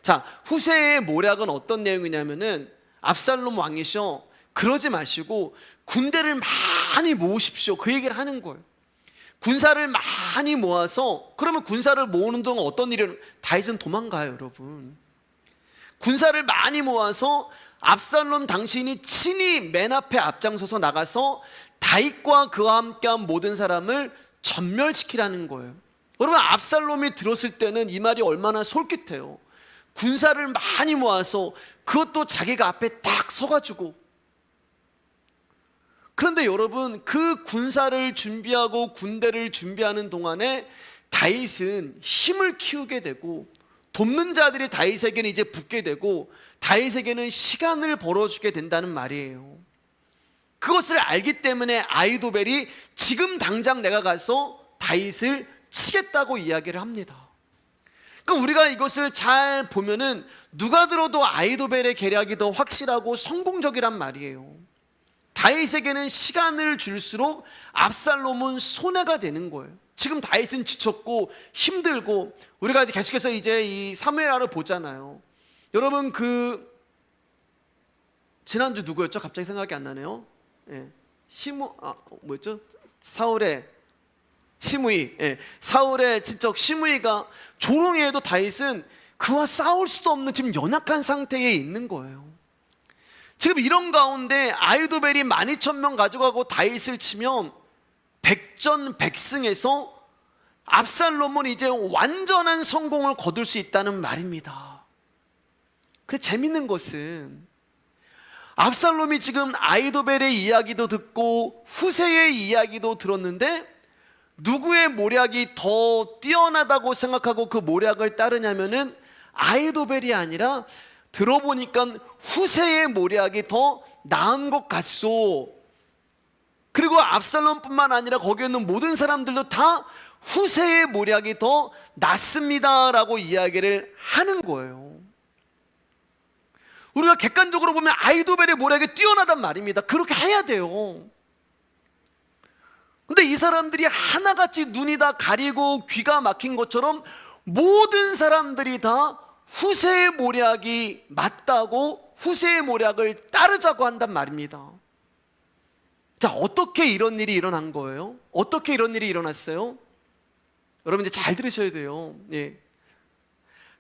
자, 후세의 모략은 어떤 내용이냐면은 압살롬 왕이셔. 그러지 마시고 군대를 많이 모으십시오. 그 얘기를 하는 거예요. 군사를 많이 모아서 그러면 군사를 모으는 동안 어떤 일이 다윗은 도망가요, 여러분. 군사를 많이 모아서 압살롬 당신이 친히 맨 앞에 앞장서서 나가서 다윗과 그와 함께한 모든 사람을 전멸시키라는 거예요. 여러분, 압살롬이 들었을 때는 이 말이 얼마나 솔깃해요. 군사를 많이 모아서 그것도 자기가 앞에 딱 서가지고 그런데 여러분, 그 군사를 준비하고 군대를 준비하는 동안에 다윗은 힘을 키우게 되고 돕는 자들이 다윗에게는 이제 붙게 되고 다윗에게는 시간을 벌어주게 된다는 말이에요. 그것을 알기 때문에 아히도벨이 지금 당장 내가 가서 다윗을 치겠다고 이야기를 합니다. 그러니까 우리가 이것을 잘 보면은 누가 들어도 아히도벨의 계략이 더 확실하고 성공적이란 말이에요. 다윗에게는 시간을 줄수록 압살롬은 손해가 되는 거예요. 지금 다윗은 지쳤고 힘들고, 우리가 계속해서 이제 이 사무엘하를 보잖아요. 여러분, 지난주 누구였죠? 갑자기 생각이 안 나네요. 예. 뭐였죠? 사울의 시므이. 예. 사울의 친척 시므이가 조롱해도 다윗은 그와 싸울 수도 없는 지금 연약한 상태에 있는 거예요. 지금 이런 가운데 아히도벨이 12,000명 가져가고 다윗을 치면 백전백승에서 압살롬은 이제 완전한 성공을 거둘 수 있다는 말입니다. 그 재밌는 것은 압살롬이 지금 아히도벨의 이야기도 듣고 후세의 이야기도 들었는데 누구의 모략이 더 뛰어나다고 생각하고 그 모략을 따르냐면은 아히도벨이 아니라 들어보니까 후세의 모략이 더 나은 것 같소. 그리고 압살롬뿐만 아니라 거기에 있는 모든 사람들도 다 후세의 모략이 더 낫습니다라고 이야기를 하는 거예요. 우리가 객관적으로 보면 아히도벨의 모략이 뛰어나단 말입니다. 그렇게 해야 돼요. 근데 이 사람들이 하나같이 눈이 다 가리고 귀가 막힌 것처럼 모든 사람들이 다 후세의 모략이 맞다고 후세의 모략을 따르자고 한단 말입니다. 자, 어떻게 이런 일이 일어난 거예요? 어떻게 이런 일이 일어났어요? 여러분, 이제 잘 들으셔야 돼요. 예.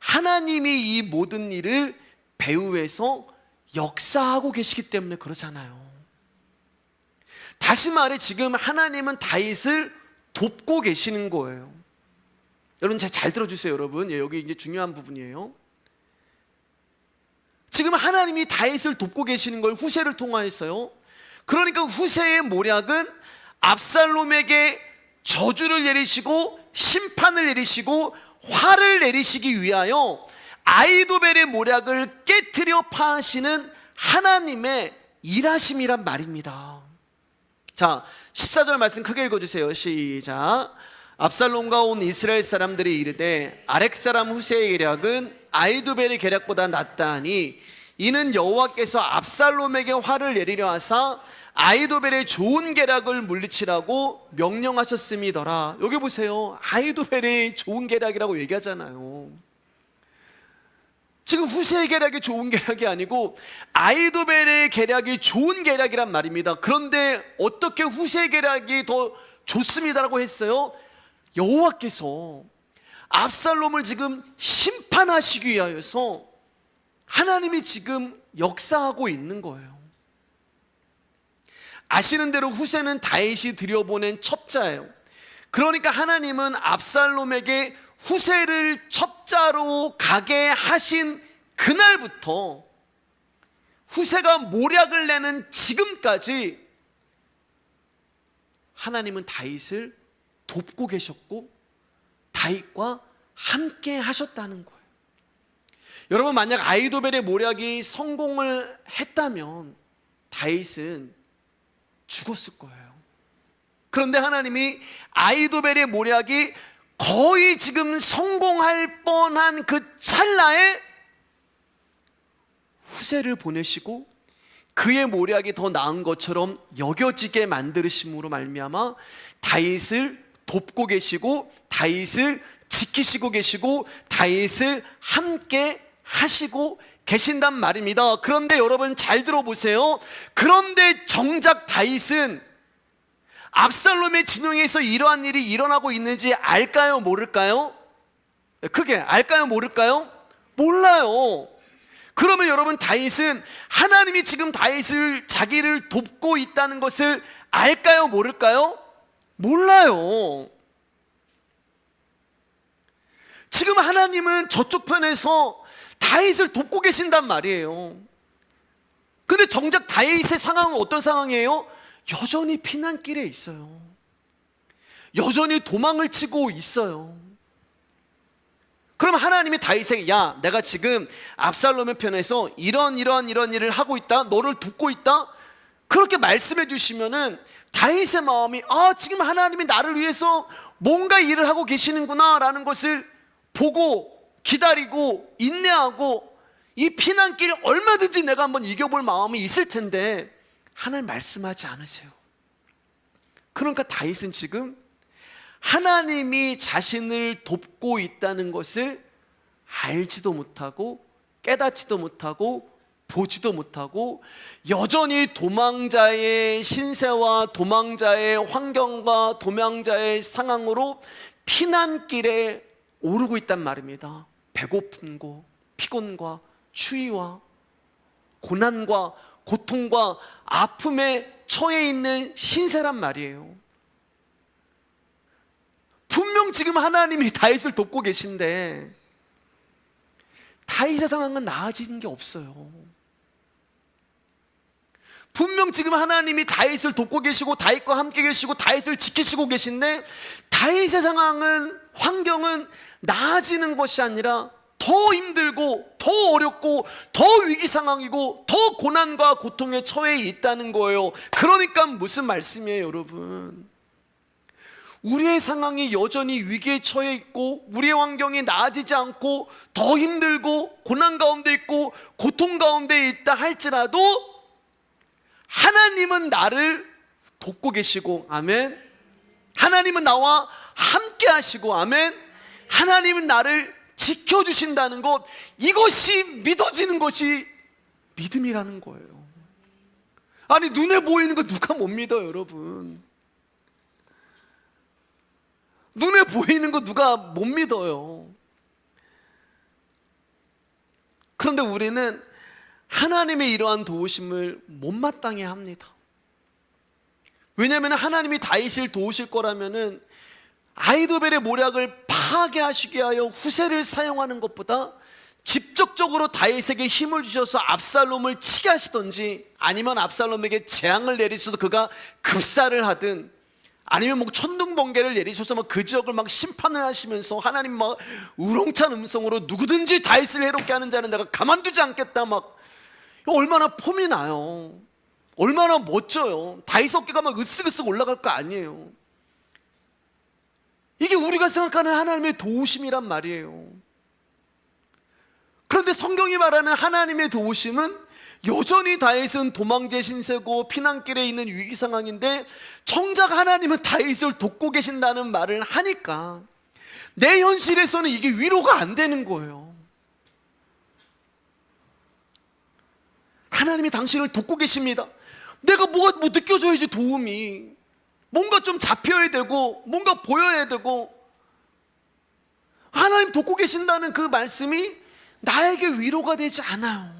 하나님이 이 모든 일을 배후에서 역사하고 계시기 때문에 그러잖아요. 다시 말해, 지금 하나님은 다윗을 돕고 계시는 거예요. 여러분, 잘 들어주세요. 여러분, 예, 여기 이제 중요한 부분이에요. 지금 하나님이 다윗을 돕고 계시는 걸 후세를 통하여서요. 그러니까 후세의 모략은 압살롬에게 저주를 내리시고 심판을 내리시고 화를 내리시기 위하여 아히도벨의 모략을 깨트려 파하시는 하나님의 일하심이란 말입니다. 자, 14절 말씀 크게 읽어주세요. 시작. 압살롬과 온 이스라엘 사람들이 이르되 아렉 사람 후세의 계략은 아히도벨의 계략보다 낫다 하니 이는 여호와께서 압살롬에게 화를 내리려 하사 아히도벨의 좋은 계략을 물리치라고 명령하셨음이더라. 여기 보세요. 아히도벨의 좋은 계략이라고 얘기하잖아요. 지금 후세의 계략이 좋은 계략이 아니고 아히도벨의 계략이 좋은 계략이란 말입니다. 그런데 어떻게 후세의 계략이 더 좋습니다라고 했어요? 여호와께서 압살롬을 지금 심판하시기 위하여서 하나님이 지금 역사하고 있는 거예요. 아시는 대로 후세는 다윗이 들여보낸 첩자예요. 그러니까 하나님은 압살롬에게 후세를 첩자로 가게 하신 그날부터 후세가 모략을 내는 지금까지 하나님은 다윗을 돕고 계셨고 다윗과 함께 하셨다는 거예요. 여러분, 만약 아히도벨의 모략이 성공을 했다면 다윗은 죽었을 거예요. 그런데 하나님이 아히도벨의 모략이 거의 지금 성공할 뻔한 그 찰나에 후세를 보내시고 그의 모략이 더 나은 것처럼 여겨지게 만드심으로 말미암아 다윗을 돕고 계시고 다윗을 지키시고 계시고 다윗을 함께 하시고 계신단 말입니다. 그런데 여러분, 잘 들어보세요. 그런데 정작 다윗은 압살롬의 진영에서 이러한 일이 일어나고 있는지 알까요? 모를까요? 크게 알까요? 모를까요? 몰라요. 그러면 여러분, 다윗은 하나님이 지금 다윗을 자기를 돕고 있다는 것을 알까요? 모를까요? 몰라요. 지금 하나님은 저쪽 편에서 다윗을 돕고 계신단 말이에요. 근데 정작 다윗의 상황은 어떤 상황이에요? 여전히 피난길에 있어요. 여전히 도망을 치고 있어요. 그럼 하나님이 다윗에게, 야, 내가 지금 압살롬의 편에서 이런 일을 하고 있다, 너를 돕고 있다, 그렇게 말씀해 주시면은 다윗의 마음이, 지금 하나님이 나를 위해서 뭔가 일을 하고 계시는구나 라는 것을 보고 기다리고 인내하고 이 피난길 얼마든지 내가 한번 이겨볼 마음이 있을 텐데 하나님 말씀하지 않으세요. 그러니까 다윗은 지금 하나님이 자신을 돕고 있다는 것을 알지도 못하고 깨닫지도 못하고 보지도 못하고 여전히 도망자의 신세와 도망자의 환경과 도망자의 상황으로 피난길에 오르고 있단 말입니다. 배고픔과 피곤과 추위와 고난과 고통과 아픔에 처해 있는 신세란 말이에요. 분명 지금 하나님이 다윗을 돕고 계신데 다윗의 상황은 나아지는 게 없어요. 분명 지금 하나님이 다윗을 돕고 계시고 다윗과 함께 계시고 다윗을 지키시고 계신데 다윗의 상황은, 환경은 나아지는 것이 아니라 더 힘들고 더 어렵고 더 위기 상황이고 더 고난과 고통에 처해 있다는 거예요. 그러니까 무슨 말씀이에요, 여러분? 우리의 상황이 여전히 위기에 처해 있고 우리의 환경이 나아지지 않고 더 힘들고 고난 가운데 있고 고통 가운데 있다 할지라도 하나님은 나를 돕고 계시고, 아멘. 하나님은 나와 함께 하시고, 아멘. 하나님은 나를 지켜주신다는 것, 이것이 믿어지는 것이 믿음이라는 거예요. 아니, 눈에 보이는 거 누가 못 믿어요, 여러분? 눈에 보이는 거 누가 못 믿어요. 그런데 우리는 하나님의 이러한 도우심을 못마땅해 합니다. 왜냐하면 하나님이 다윗을 도우실 거라면은 아히도벨의 모략을 파괴하시게 하여 후세를 사용하는 것보다 직접적으로 다윗에게 힘을 주셔서 압살롬을 치게 하시든지, 아니면 압살롬에게 재앙을 내리셔서 그가 급사를 하든, 아니면 뭐 천둥번개를 내리셔서 막 그 지역을 막 심판을 하시면서 하나님 막 우렁찬 음성으로 누구든지 다윗을 해롭게 하는 자는 내가 가만두지 않겠다, 막 얼마나 폼이 나요. 얼마나 멋져요. 다윗 어깨가 막 으쓱으쓱 올라갈 거 아니에요. 이게 우리가 생각하는 하나님의 도우심이란 말이에요. 그런데 성경이 말하는 하나님의 도우심은 여전히 다윗은 도망제 신세고 피난길에 있는 위기 상황인데 정작 하나님은 다윗을 돕고 계신다는 말을 하니까 내 현실에서는 이게 위로가 안 되는 거예요. 하나님이 당신을 돕고 계십니다. 내가 뭐 느껴져야지, 도움이. 뭔가 좀 잡혀야 되고 뭔가 보여야 되고, 하나님 돕고 계신다는 그 말씀이 나에게 위로가 되지 않아요.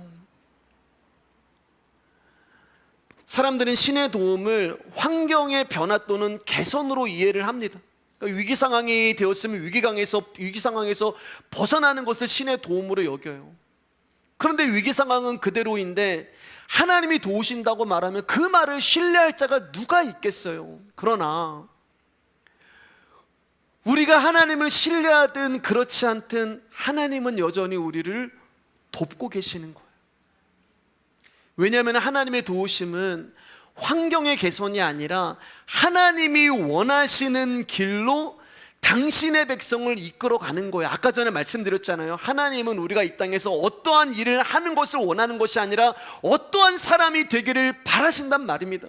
사람들은 신의 도움을 환경의 변화 또는 개선으로 이해를 합니다. 그러니까 위기 상황이 되었으면 위기 상황에서 벗어나는 것을 신의 도움으로 여겨요. 그런데 위기 상황은 그대로인데 하나님이 도우신다고 말하면 그 말을 신뢰할 자가 누가 있겠어요? 그러나 우리가 하나님을 신뢰하든 그렇지 않든 하나님은 여전히 우리를 돕고 계시는 거예요. 왜냐하면 하나님의 도우심은 환경의 개선이 아니라 하나님이 원하시는 길로 당신의 백성을 이끌어가는 거예요. 아까 전에 말씀드렸잖아요. 하나님은 우리가 이 땅에서 어떠한 일을 하는 것을 원하는 것이 아니라 어떠한 사람이 되기를 바라신단 말입니다.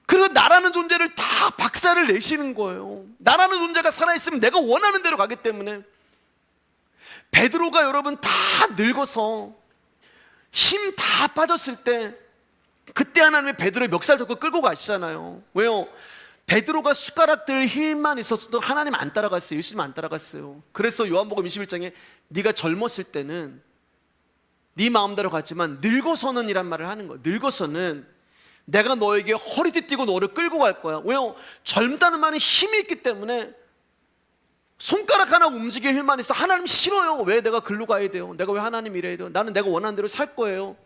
그래서 나라는 존재를 다 박살을 내시는 거예요. 나라는 존재가 살아있으면 내가 원하는 대로 가기 때문에. 베드로가 여러분 다 늙어서 힘 다 빠졌을 때 그때 하나님이 베드로의 멱살 잡고 끌고 가시잖아요. 왜요? 베드로가 숟가락 들 힘만 있었어도 하나님 안 따라갔어요. 예수님 안 따라갔어요. 그래서 요한복음 21장에 네가 젊었을 때는 네 마음대로 갔지만 늙어서는 이란 말을 하는 거예요. 늙어서는 내가 너에게 허리띠 띠고 너를 끌고 갈 거야. 왜요? 젊다는 말은 힘이 있기 때문에 손가락 하나 움직일 힘만 있어. 하나님 싫어요. 왜 내가 글로 가야 돼요? 내가 왜 하나님 이래야 돼요? 나는 내가 원하는 대로 살 거예요.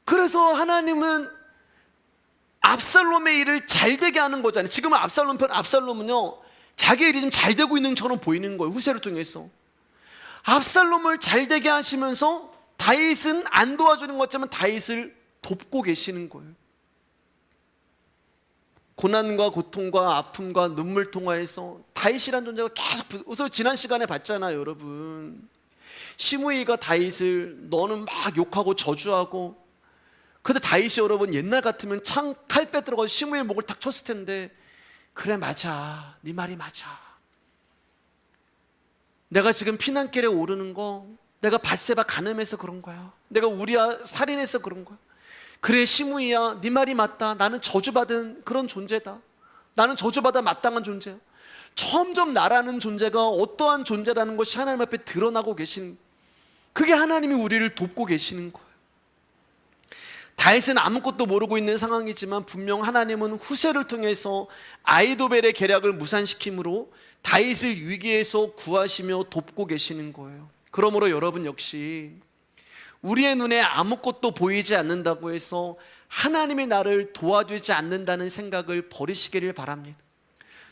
그래서 하나님은 압살롬의 일을 잘 되게 하는 거잖아요. 지금은 압살롬은요 자기 일이 좀 잘 되고 있는 것처럼 보이는 거예요. 후세를 통해서 압살롬을 잘 되게 하시면서 다윗은 안 도와주는 것처럼 다윗을 돕고 계시는 거예요. 고난과 고통과 아픔과 눈물 통화에서 다윗이라는 존재가 계속, 그래서 지난 시간에 봤잖아요 여러분. 시므이가 다윗을 너는 막 욕하고 저주하고, 근데 다윗이 여러분 옛날 같으면 칼 빼들어가서 시므이의 목을 탁 쳤을 텐데, 그래 맞아, 네 말이 맞아, 내가 지금 피난길에 오르는 거 내가 밧세바 간음해서 그런 거야, 내가 우리아 살인해서 그런 거야, 그래 시므이야 네 말이 맞다, 나는 저주받은 그런 존재다, 나는 저주받아 마땅한 존재야. 점점 나라는 존재가 어떠한 존재라는 것이 하나님 앞에 드러나고 계신, 그게 하나님이 우리를 돕고 계시는 거예요. 다윗은 아무것도 모르고 있는 상황이지만 분명 하나님은 후세를 통해서 아히도벨의 계략을 무산시킴으로 다윗을 위기에서 구하시며 돕고 계시는 거예요. 그러므로 여러분 역시 우리의 눈에 아무것도 보이지 않는다고 해서 하나님이 나를 도와주지 않는다는 생각을 버리시기를 바랍니다.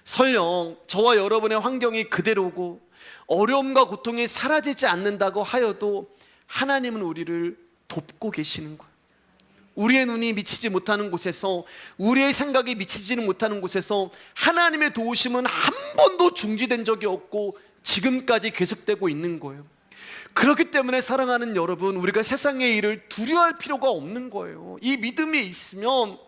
설령 저와 여러분의 환경이 그대로고 어려움과 고통이 사라지지 않는다고 하여도 하나님은 우리를 돕고 계시는 거예요. 우리의 눈이 미치지 못하는 곳에서, 우리의 생각이 미치지는 못하는 곳에서 하나님의 도우심은 한 번도 중지된 적이 없고 지금까지 계속되고 있는 거예요. 그렇기 때문에 사랑하는 여러분, 우리가 세상의 일을 두려워할 필요가 없는 거예요. 이 믿음이 있으면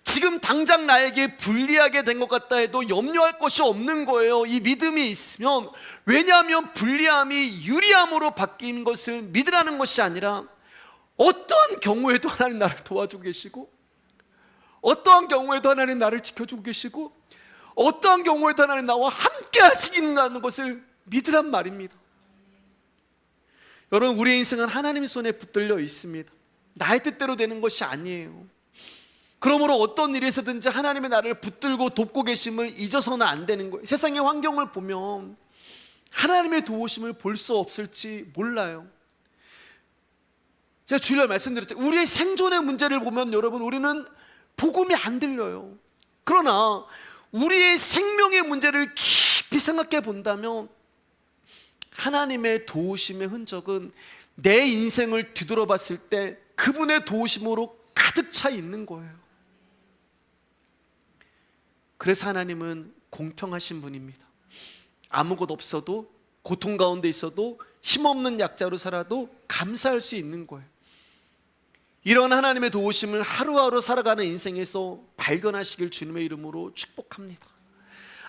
지금 당장 나에게 불리하게 된 것 같다 해도 염려할 것이 없는 거예요. 이 믿음이 있으면. 왜냐하면 불리함이 유리함으로 바뀐 것을 믿으라는 것이 아니라 어떠한 경우에도 하나님 나를 도와주고 계시고, 어떠한 경우에도 하나님 나를 지켜주고 계시고, 어떠한 경우에도 하나님 나와 함께 하시긴다는 것을 믿으란 말입니다. 여러분, 우리의 인생은 하나님의 손에 붙들려 있습니다. 나의 뜻대로 되는 것이 아니에요. 그러므로 어떤 일에서든지 하나님의 나를 붙들고 돕고 계심을 잊어서는 안 되는 거예요. 세상의 환경을 보면 하나님의 도우심을 볼 수 없을지 몰라요. 제가 주일날 말씀드렸죠. 우리의 생존의 문제를 보면 여러분, 우리는 복음이 안 들려요. 그러나 우리의 생명의 문제를 깊이 생각해 본다면 하나님의 도우심의 흔적은 내 인생을 뒤돌아봤을 때 그분의 도우심으로 가득 차 있는 거예요. 그래서 하나님은 공평하신 분입니다. 아무것도 없어도, 고통 가운데 있어도, 힘없는 약자로 살아도 감사할 수 있는 거예요. 이런 하나님의 도우심을 하루하루 살아가는 인생에서 발견하시길 주님의 이름으로 축복합니다.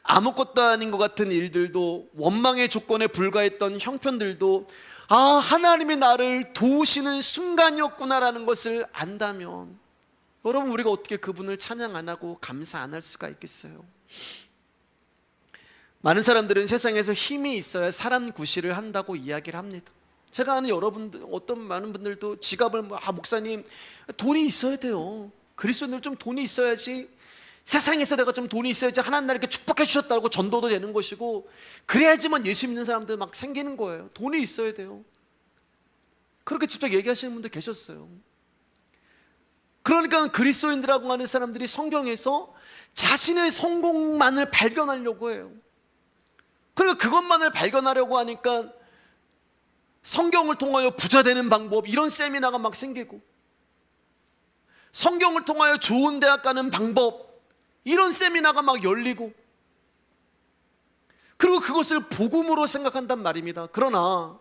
아무것도 아닌 것 같은 일들도, 원망의 조건에 불과했던 형편들도 하나님이 나를 도우시는 순간이었구나라는 것을 안다면, 여러분, 우리가 어떻게 그분을 찬양 안 하고 감사 안 할 수가 있겠어요? 많은 사람들은 세상에서 힘이 있어야 사람 구실을 한다고 이야기를 합니다. 제가 아는 여러분들, 많은 분들도 지갑을 목사님 돈이 있어야 돼요, 그리스도인들 좀 돈이 있어야지, 세상에서 내가 좀 돈이 있어야지 하나님 나를 이렇게 축복해 주셨다고 전도도 되는 것이고, 그래야지만 예수 믿는 사람들 막 생기는 거예요. 돈이 있어야 돼요. 그렇게 직접 얘기하시는 분들 계셨어요. 그러니까 그리스도인들이라고 하는 사람들이 성경에서 자신의 성공만을 발견하려고 해요. 그러니까 그것만을 발견하려고 하니까 성경을 통하여 부자 되는 방법, 이런 세미나가 막 생기고, 성경을 통하여 좋은 대학 가는 방법, 이런 세미나가 막 열리고, 그리고 그것을 복음으로 생각한단 말입니다. 그러나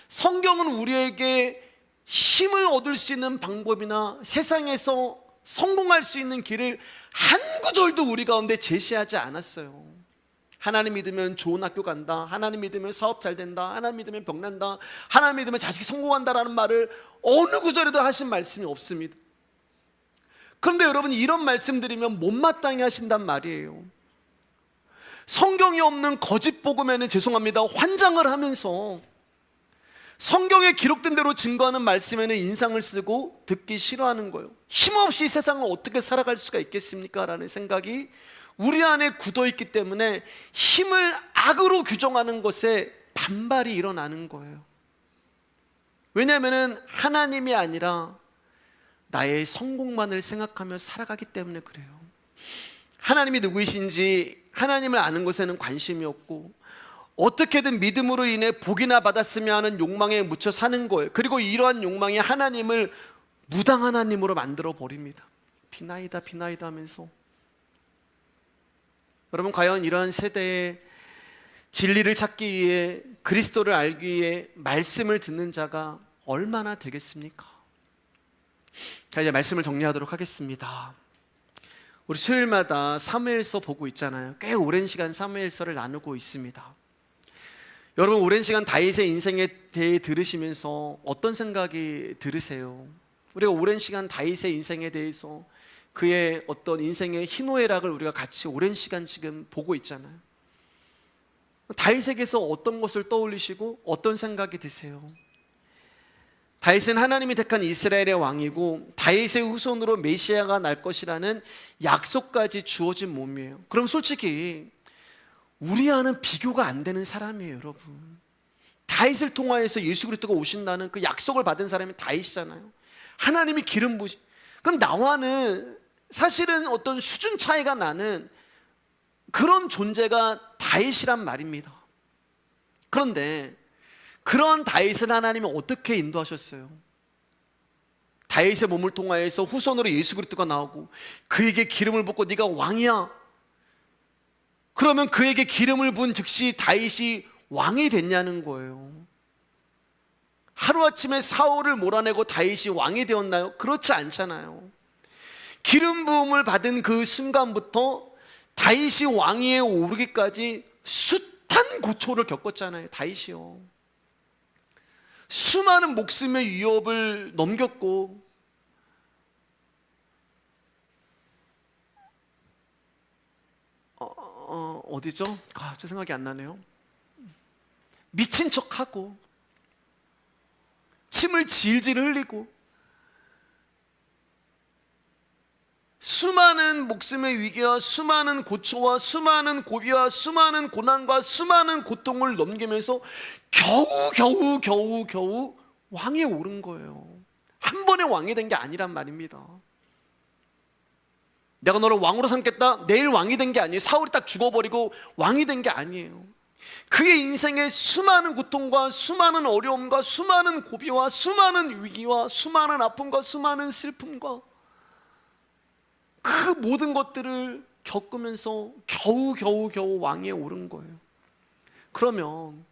성경은 우리에게 힘을 얻을 수 있는 방법이나 세상에서 성공할 수 있는 길을 한 구절도 우리 가운데 제시하지 않았어요. 하나님 믿으면 좋은 학교 간다, 하나님 믿으면 사업 잘 된다, 하나님 믿으면 병 난다, 하나님 믿으면 자식이 성공한다라는 말을 어느 구절에도 하신 말씀이 없습니다. 그런데 여러분, 이런 말씀드리면 못마땅해 하신단 말이에요. 성경이 없는 거짓 복음에는, 죄송합니다, 환장을 하면서 성경에 기록된 대로 증거하는 말씀에는 인상을 쓰고 듣기 싫어하는 거예요. 힘없이 세상을 어떻게 살아갈 수가 있겠습니까? 라는 생각이 우리 안에 굳어있기 때문에 힘을 악으로 규정하는 것에 반발이 일어나는 거예요. 왜냐하면 하나님이 아니라 나의 성공만을 생각하며 살아가기 때문에 그래요. 하나님이 누구이신지 하나님을 아는 것에는 관심이 없고 어떻게든 믿음으로 인해 복이나 받았으면 하는 욕망에 묻혀 사는 거예요. 그리고 이러한 욕망이 하나님을 무당 하나님으로 만들어 버립니다. 비나이다 비나이다 하면서. 여러분, 과연 이러한 세대에 진리를 찾기 위해, 그리스도를 알기 위해 말씀을 듣는 자가 얼마나 되겠습니까? 자, 이제 말씀을 정리하도록 하겠습니다. 우리 수요일마다 사무엘서 보고 있잖아요. 꽤 오랜 시간 사무엘서를 나누고 있습니다. 여러분, 오랜 시간 다윗의 인생에 대해 들으시면서 어떤 생각이 들으세요? 우리가 오랜 시간 다윗의 인생에 대해서, 그의 어떤 인생의 희노애락을 우리가 같이 오랜 시간 지금 보고 있잖아요. 다윗에게서 어떤 것을 떠올리시고 어떤 생각이 드세요? 다윗은 하나님이 택한 이스라엘의 왕이고 다윗의 후손으로 메시아가 날 것이라는 약속까지 주어진 몸이에요. 그럼 솔직히 우리와는 비교가 안 되는 사람이에요, 여러분. 다윗을 통하여서 예수 그리스도가 오신다는 그 약속을 받은 사람이 다윗이잖아요. 하나님이 기름 부으신. 그럼 나와는 사실은 어떤 수준 차이가 나는 그런 존재가 다윗이란 말입니다. 그런데 그런 다윗을 하나님이 어떻게 인도하셨어요? 다윗의 몸을 통하여서 후손으로 예수 그리스도가 나오고 그에게 기름을 붓고 네가 왕이야. 그러면 그에게 기름을 부은 즉시 다윗이 왕이 됐냐는 거예요. 하루아침에 사울을 몰아내고 다윗이 왕이 되었나요? 그렇지 않잖아요. 기름 부음을 받은 그 순간부터 다윗이 왕위에 오르기까지 숱한 고초를 겪었잖아요. 다윗이요. 수많은 목숨의 위협을 넘겼고 어디죠? 저 생각이 안 나네요. 미친 척하고 침을 질질 흘리고 수많은 목숨의 위기와 수많은 고초와 수많은 고비와 수많은 고난과 수많은 고통을 넘기면서 겨우 왕에 오른 거예요. 한 번에 왕이 된 게 아니란 말입니다. 내가 너를 왕으로 삼겠다, 내일 왕이 된 게 아니에요. 사울이 딱 죽어버리고 왕이 된 게 아니에요. 그의 인생에 수많은 고통과 수많은 어려움과 수많은 고비와 수많은 위기와 수많은 아픔과 수많은 슬픔과 그 모든 것들을 겪으면서 겨우 왕위에 오른 거예요. 그러면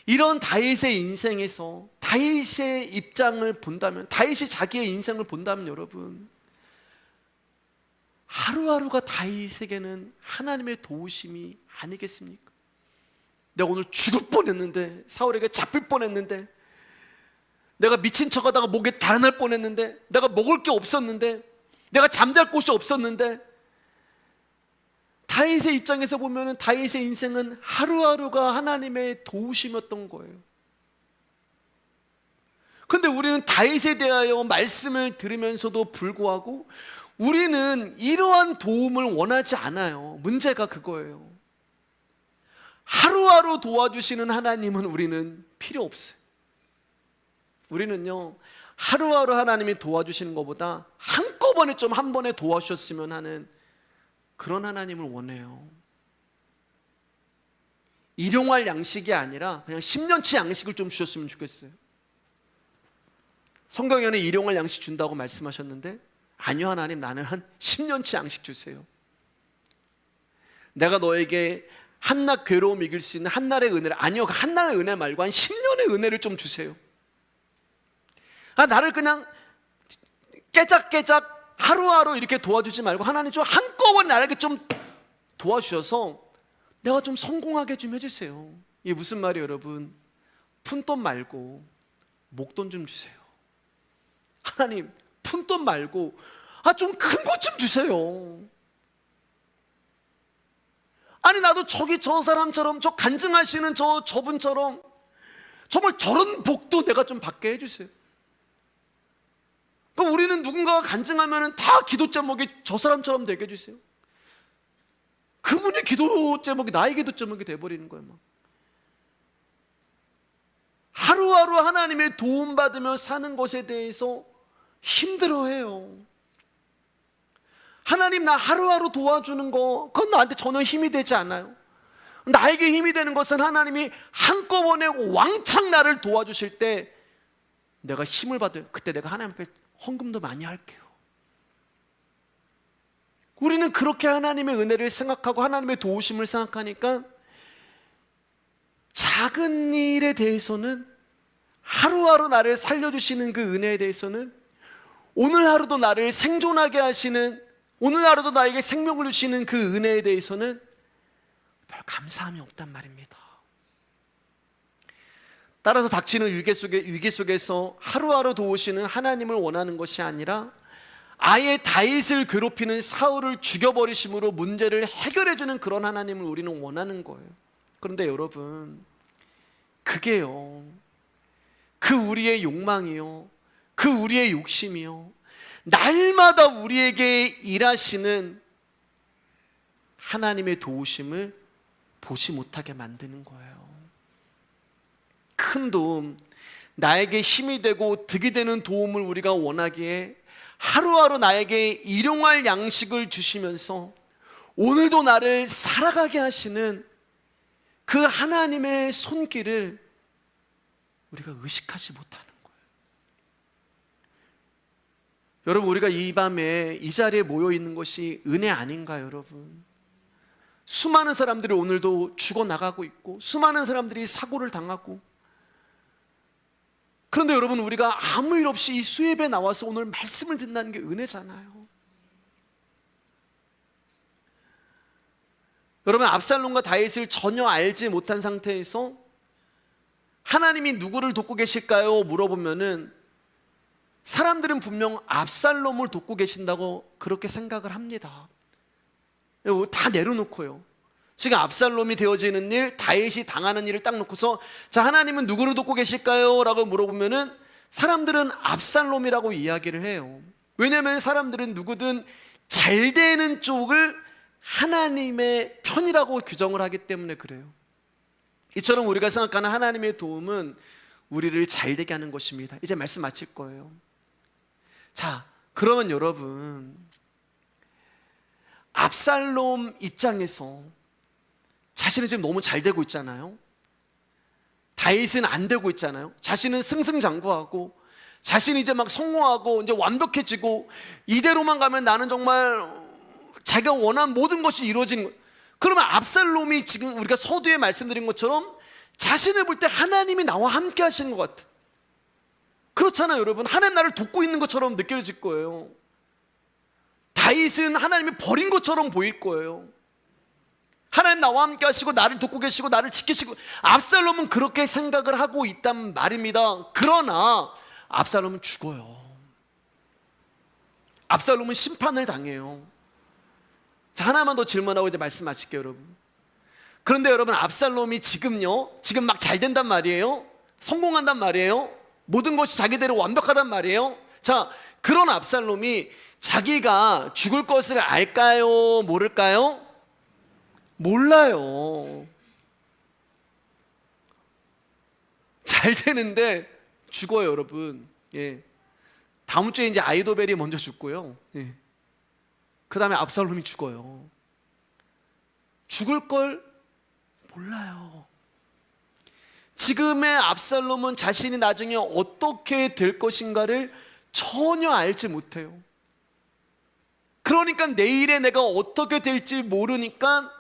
이런 다윗의 인생에서 다윗의 입장을 본다면, 다윗이 자기의 인생을 본다면 여러분, 하루하루가 다윗에게는 하나님의 도우심이 아니겠습니까? 내가 오늘 죽을 뻔했는데, 사울에게 잡힐 뻔했는데, 내가 미친 척하다가 목에 달아날 뻔했는데, 내가 먹을 게 없었는데, 내가 잠잘 곳이 없었는데, 다윗의 입장에서 보면 다윗의 인생은 하루하루가 하나님의 도우심이었던 거예요. 그런데 우리는 다윗에 대하여 말씀을 들으면서도 불구하고 우리는 이러한 도움을 원하지 않아요. 문제가 그거예요. 하루하루 도와주시는 하나님은 우리는 필요 없어요. 우리는요, 하루하루 하나님이 도와주시는 것보다 한꺼번에 좀 한 번에 도와주셨으면 하는 그런 하나님을 원해요. 일용할 양식이 아니라 그냥 10년치 양식을 좀 주셨으면 좋겠어요. 성경에는 일용할 양식 준다고 말씀하셨는데, 아니요 하나님, 나는 한 10년치 양식 주세요. 내가 너에게 한낱 괴로움 이길 수 있는 한날의 은혜를, 아니요 그 한날의 은혜 말고 한 10년의 은혜를 좀 주세요. 나를 그냥 깨작깨작 하루하루 이렇게 도와주지 말고 하나님 좀 한꺼번에 나에게 좀 도와주셔서 내가 좀 성공하게 좀 해주세요. 이게 무슨 말이에요 여러분? 푼돈 말고 목돈 좀 주세요. 하나님, 푼돈 말고 좀 큰 것 좀 주세요. 아니 나도 저 사람처럼, 저 간증하시는 저분처럼 정말 저런 복도 내가 좀 받게 해주세요. 우리는 누군가가 간증하면 다 기도 제목이 저 사람처럼 되게 해주세요. 그분의 기도 제목이 나의 기도 제목이 돼버리는 거예요. 막. 하루하루 하나님의 도움받으며 사는 것에 대해서 힘들어해요. 하나님, 나 하루하루 도와주는 거, 그건 나한테 전혀 힘이 되지 않아요. 나에게 힘이 되는 것은 하나님이 한꺼번에 왕창 나를 도와주실 때 내가 힘을 받아요. 그때 내가 하나님 앞에 헌금도 많이 할게요. 우리는 그렇게 하나님의 은혜를 생각하고 하나님의 도우심을 생각하니까 작은 일에 대해서는, 하루하루 나를 살려주시는 그 은혜에 대해서는, 오늘 하루도 나를 생존하게 하시는, 오늘 하루도 나에게 생명을 주시는 그 은혜에 대해서는 별 감사함이 없단 말입니다. 따라서 닥치는 위기 속에서 하루하루 도우시는 하나님을 원하는 것이 아니라 아예 다윗을 괴롭히는 사울을 죽여버리심으로 문제를 해결해주는 그런 하나님을 우리는 원하는 거예요. 그런데 여러분, 그게요, 그 우리의 욕망이요, 그 우리의 욕심이요, 날마다 우리에게 일하시는 하나님의 도우심을 보지 못하게 만드는 거예요. 큰 도움, 나에게 힘이 되고 득이 되는 도움을 우리가 원하기에 하루하루 나에게 일용할 양식을 주시면서 오늘도 나를 살아가게 하시는 그 하나님의 손길을 우리가 의식하지 못하는 거예요. 여러분, 우리가 이 밤에 이 자리에 모여 있는 것이 은혜 아닌가요, 여러분? 수많은 사람들이 오늘도 죽어나가고 있고, 수많은 사람들이 사고를 당하고, 그런데 여러분, 우리가 아무 일 없이 이 수협에 나와서 오늘 말씀을 듣는다는 게 은혜잖아요. 여러분, 압살롬과 다윗을 전혀 알지 못한 상태에서 하나님이 누구를 돕고 계실까요? 물어보면은 사람들은 분명 압살롬을 돕고 계신다고 그렇게 생각을 합니다. 다 내려놓고요, 지금 압살롬이 되어지는 일, 다윗이 당하는 일을 딱 놓고서 자, 하나님은 누구를 돕고 계실까요? 라고 물어보면은 사람들은 압살롬이라고 이야기를 해요. 왜냐하면 사람들은 누구든 잘 되는 쪽을 하나님의 편이라고 규정을 하기 때문에 그래요. 이처럼 우리가 생각하는 하나님의 도움은 우리를 잘 되게 하는 것입니다. 이제 말씀 마칠 거예요. 자, 그러면 여러분, 압살롬 입장에서 자신은 지금 너무 잘 되고 있잖아요. 다윗은 안 되고 있잖아요. 자신은 승승장구하고, 자신이 이제 막 성공하고 이제 완벽해지고, 이대로만 가면 나는 정말 자기가 원한 모든 것이 이루어지는 거예요. 그러면 압살롬이 지금 우리가 서두에 말씀드린 것처럼 자신을 볼 때 하나님이 나와 함께 하시는 것 같아요. 그렇잖아요, 여러분. 하나님 나를 돕고 있는 것처럼 느껴질 거예요. 다윗은 하나님이 버린 것처럼 보일 거예요. 하나님 나와 함께 하시고 나를 돕고 계시고 나를 지키시고, 압살롬은 그렇게 생각을 하고 있단 말입니다. 그러나 압살롬은 죽어요. 압살롬은 심판을 당해요. 자, 하나만 더 질문하고 이제 말씀 마칠게요, 여러분. 그런데 여러분, 압살롬이 지금 막 잘 된단 말이에요. 성공한단 말이에요. 모든 것이 자기대로 완벽하단 말이에요. 자, 그런 압살롬이 자기가 죽을 것을 알까요? 모를까요? 몰라요. 잘 되는데 죽어요, 여러분. 예. 다음 주에 이제 아이도벨이 먼저 죽고요. 예. 그 다음에 압살롬이 죽어요. 죽을 걸 몰라요. 지금의 압살롬은 자신이 나중에 어떻게 될 것인가를 전혀 알지 못해요. 그러니까 내일에 내가 어떻게 될지 모르니까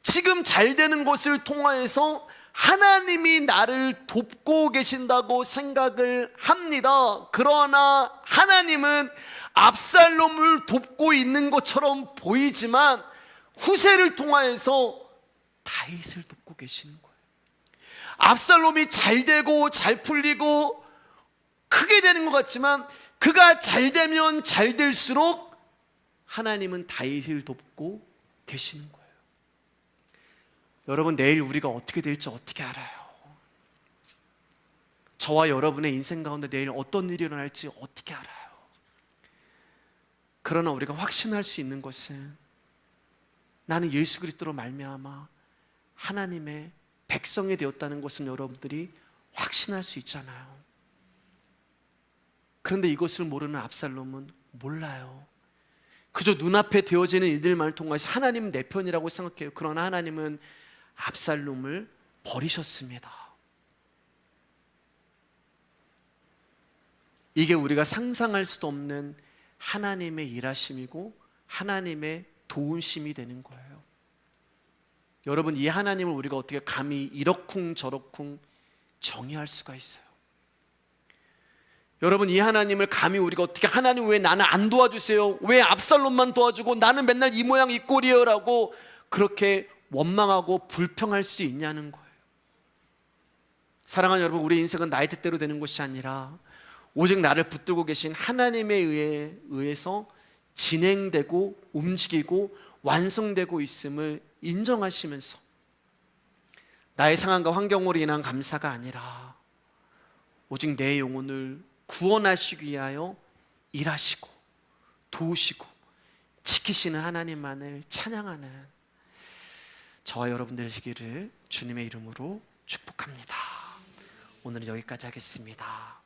지금 잘 되는 것을 통하여서 하나님이 나를 돕고 계신다고 생각을 합니다. 그러나 하나님은 압살롬을 돕고 있는 것처럼 보이지만 후세를 통하여서 다윗을 돕고 계시는 거예요. 압살롬이 잘 되고 잘 풀리고 크게 되는 것 같지만 그가 잘 되면 잘 될수록 하나님은 다윗을 돕고 계시는 거예요. 여러분, 내일 우리가 어떻게 될지 어떻게 알아요? 저와 여러분의 인생 가운데 내일 어떤 일이 일어날지 어떻게 알아요? 그러나 우리가 확신할 수 있는 것은 나는 예수 그리스도로 말미암아 하나님의 백성이 되었다는 것은 여러분들이 확신할 수 있잖아요. 그런데 이것을 모르는 압살롬은 몰라요. 그저 눈앞에 되어지는 이들만을 통해서 하나님은 내 편이라고 생각해요. 그러나 하나님은 압살롬을 버리셨습니다. 이게 우리가 상상할 수도 없는 하나님의 일하심이고 하나님의 도우심이 되는 거예요. 여러분, 이 하나님을 우리가 어떻게 감히 이러쿵 저러쿵 정의할 수가 있어요? 여러분, 이 하나님을 감히 우리가 어떻게, 하나님 왜 나는 안 도와주세요? 왜 압살롬만 도와주고 나는 맨날 이 모양 이 꼴이에요? 라고 그렇게 원망하고 불평할 수 있냐는 거예요. 사랑하는 여러분, 우리의 인생은 나의 뜻대로 되는 것이 아니라 오직 나를 붙들고 계신 하나님에 의해서 진행되고 움직이고 완성되고 있음을 인정하시면서 나의 상황과 환경으로 인한 감사가 아니라 오직 내 영혼을 구원하시기 위하여 일하시고 도우시고 지키시는 하나님만을 찬양하는 저와 여러분 되시기를 주님의 이름으로 축복합니다. 오늘은 여기까지 하겠습니다.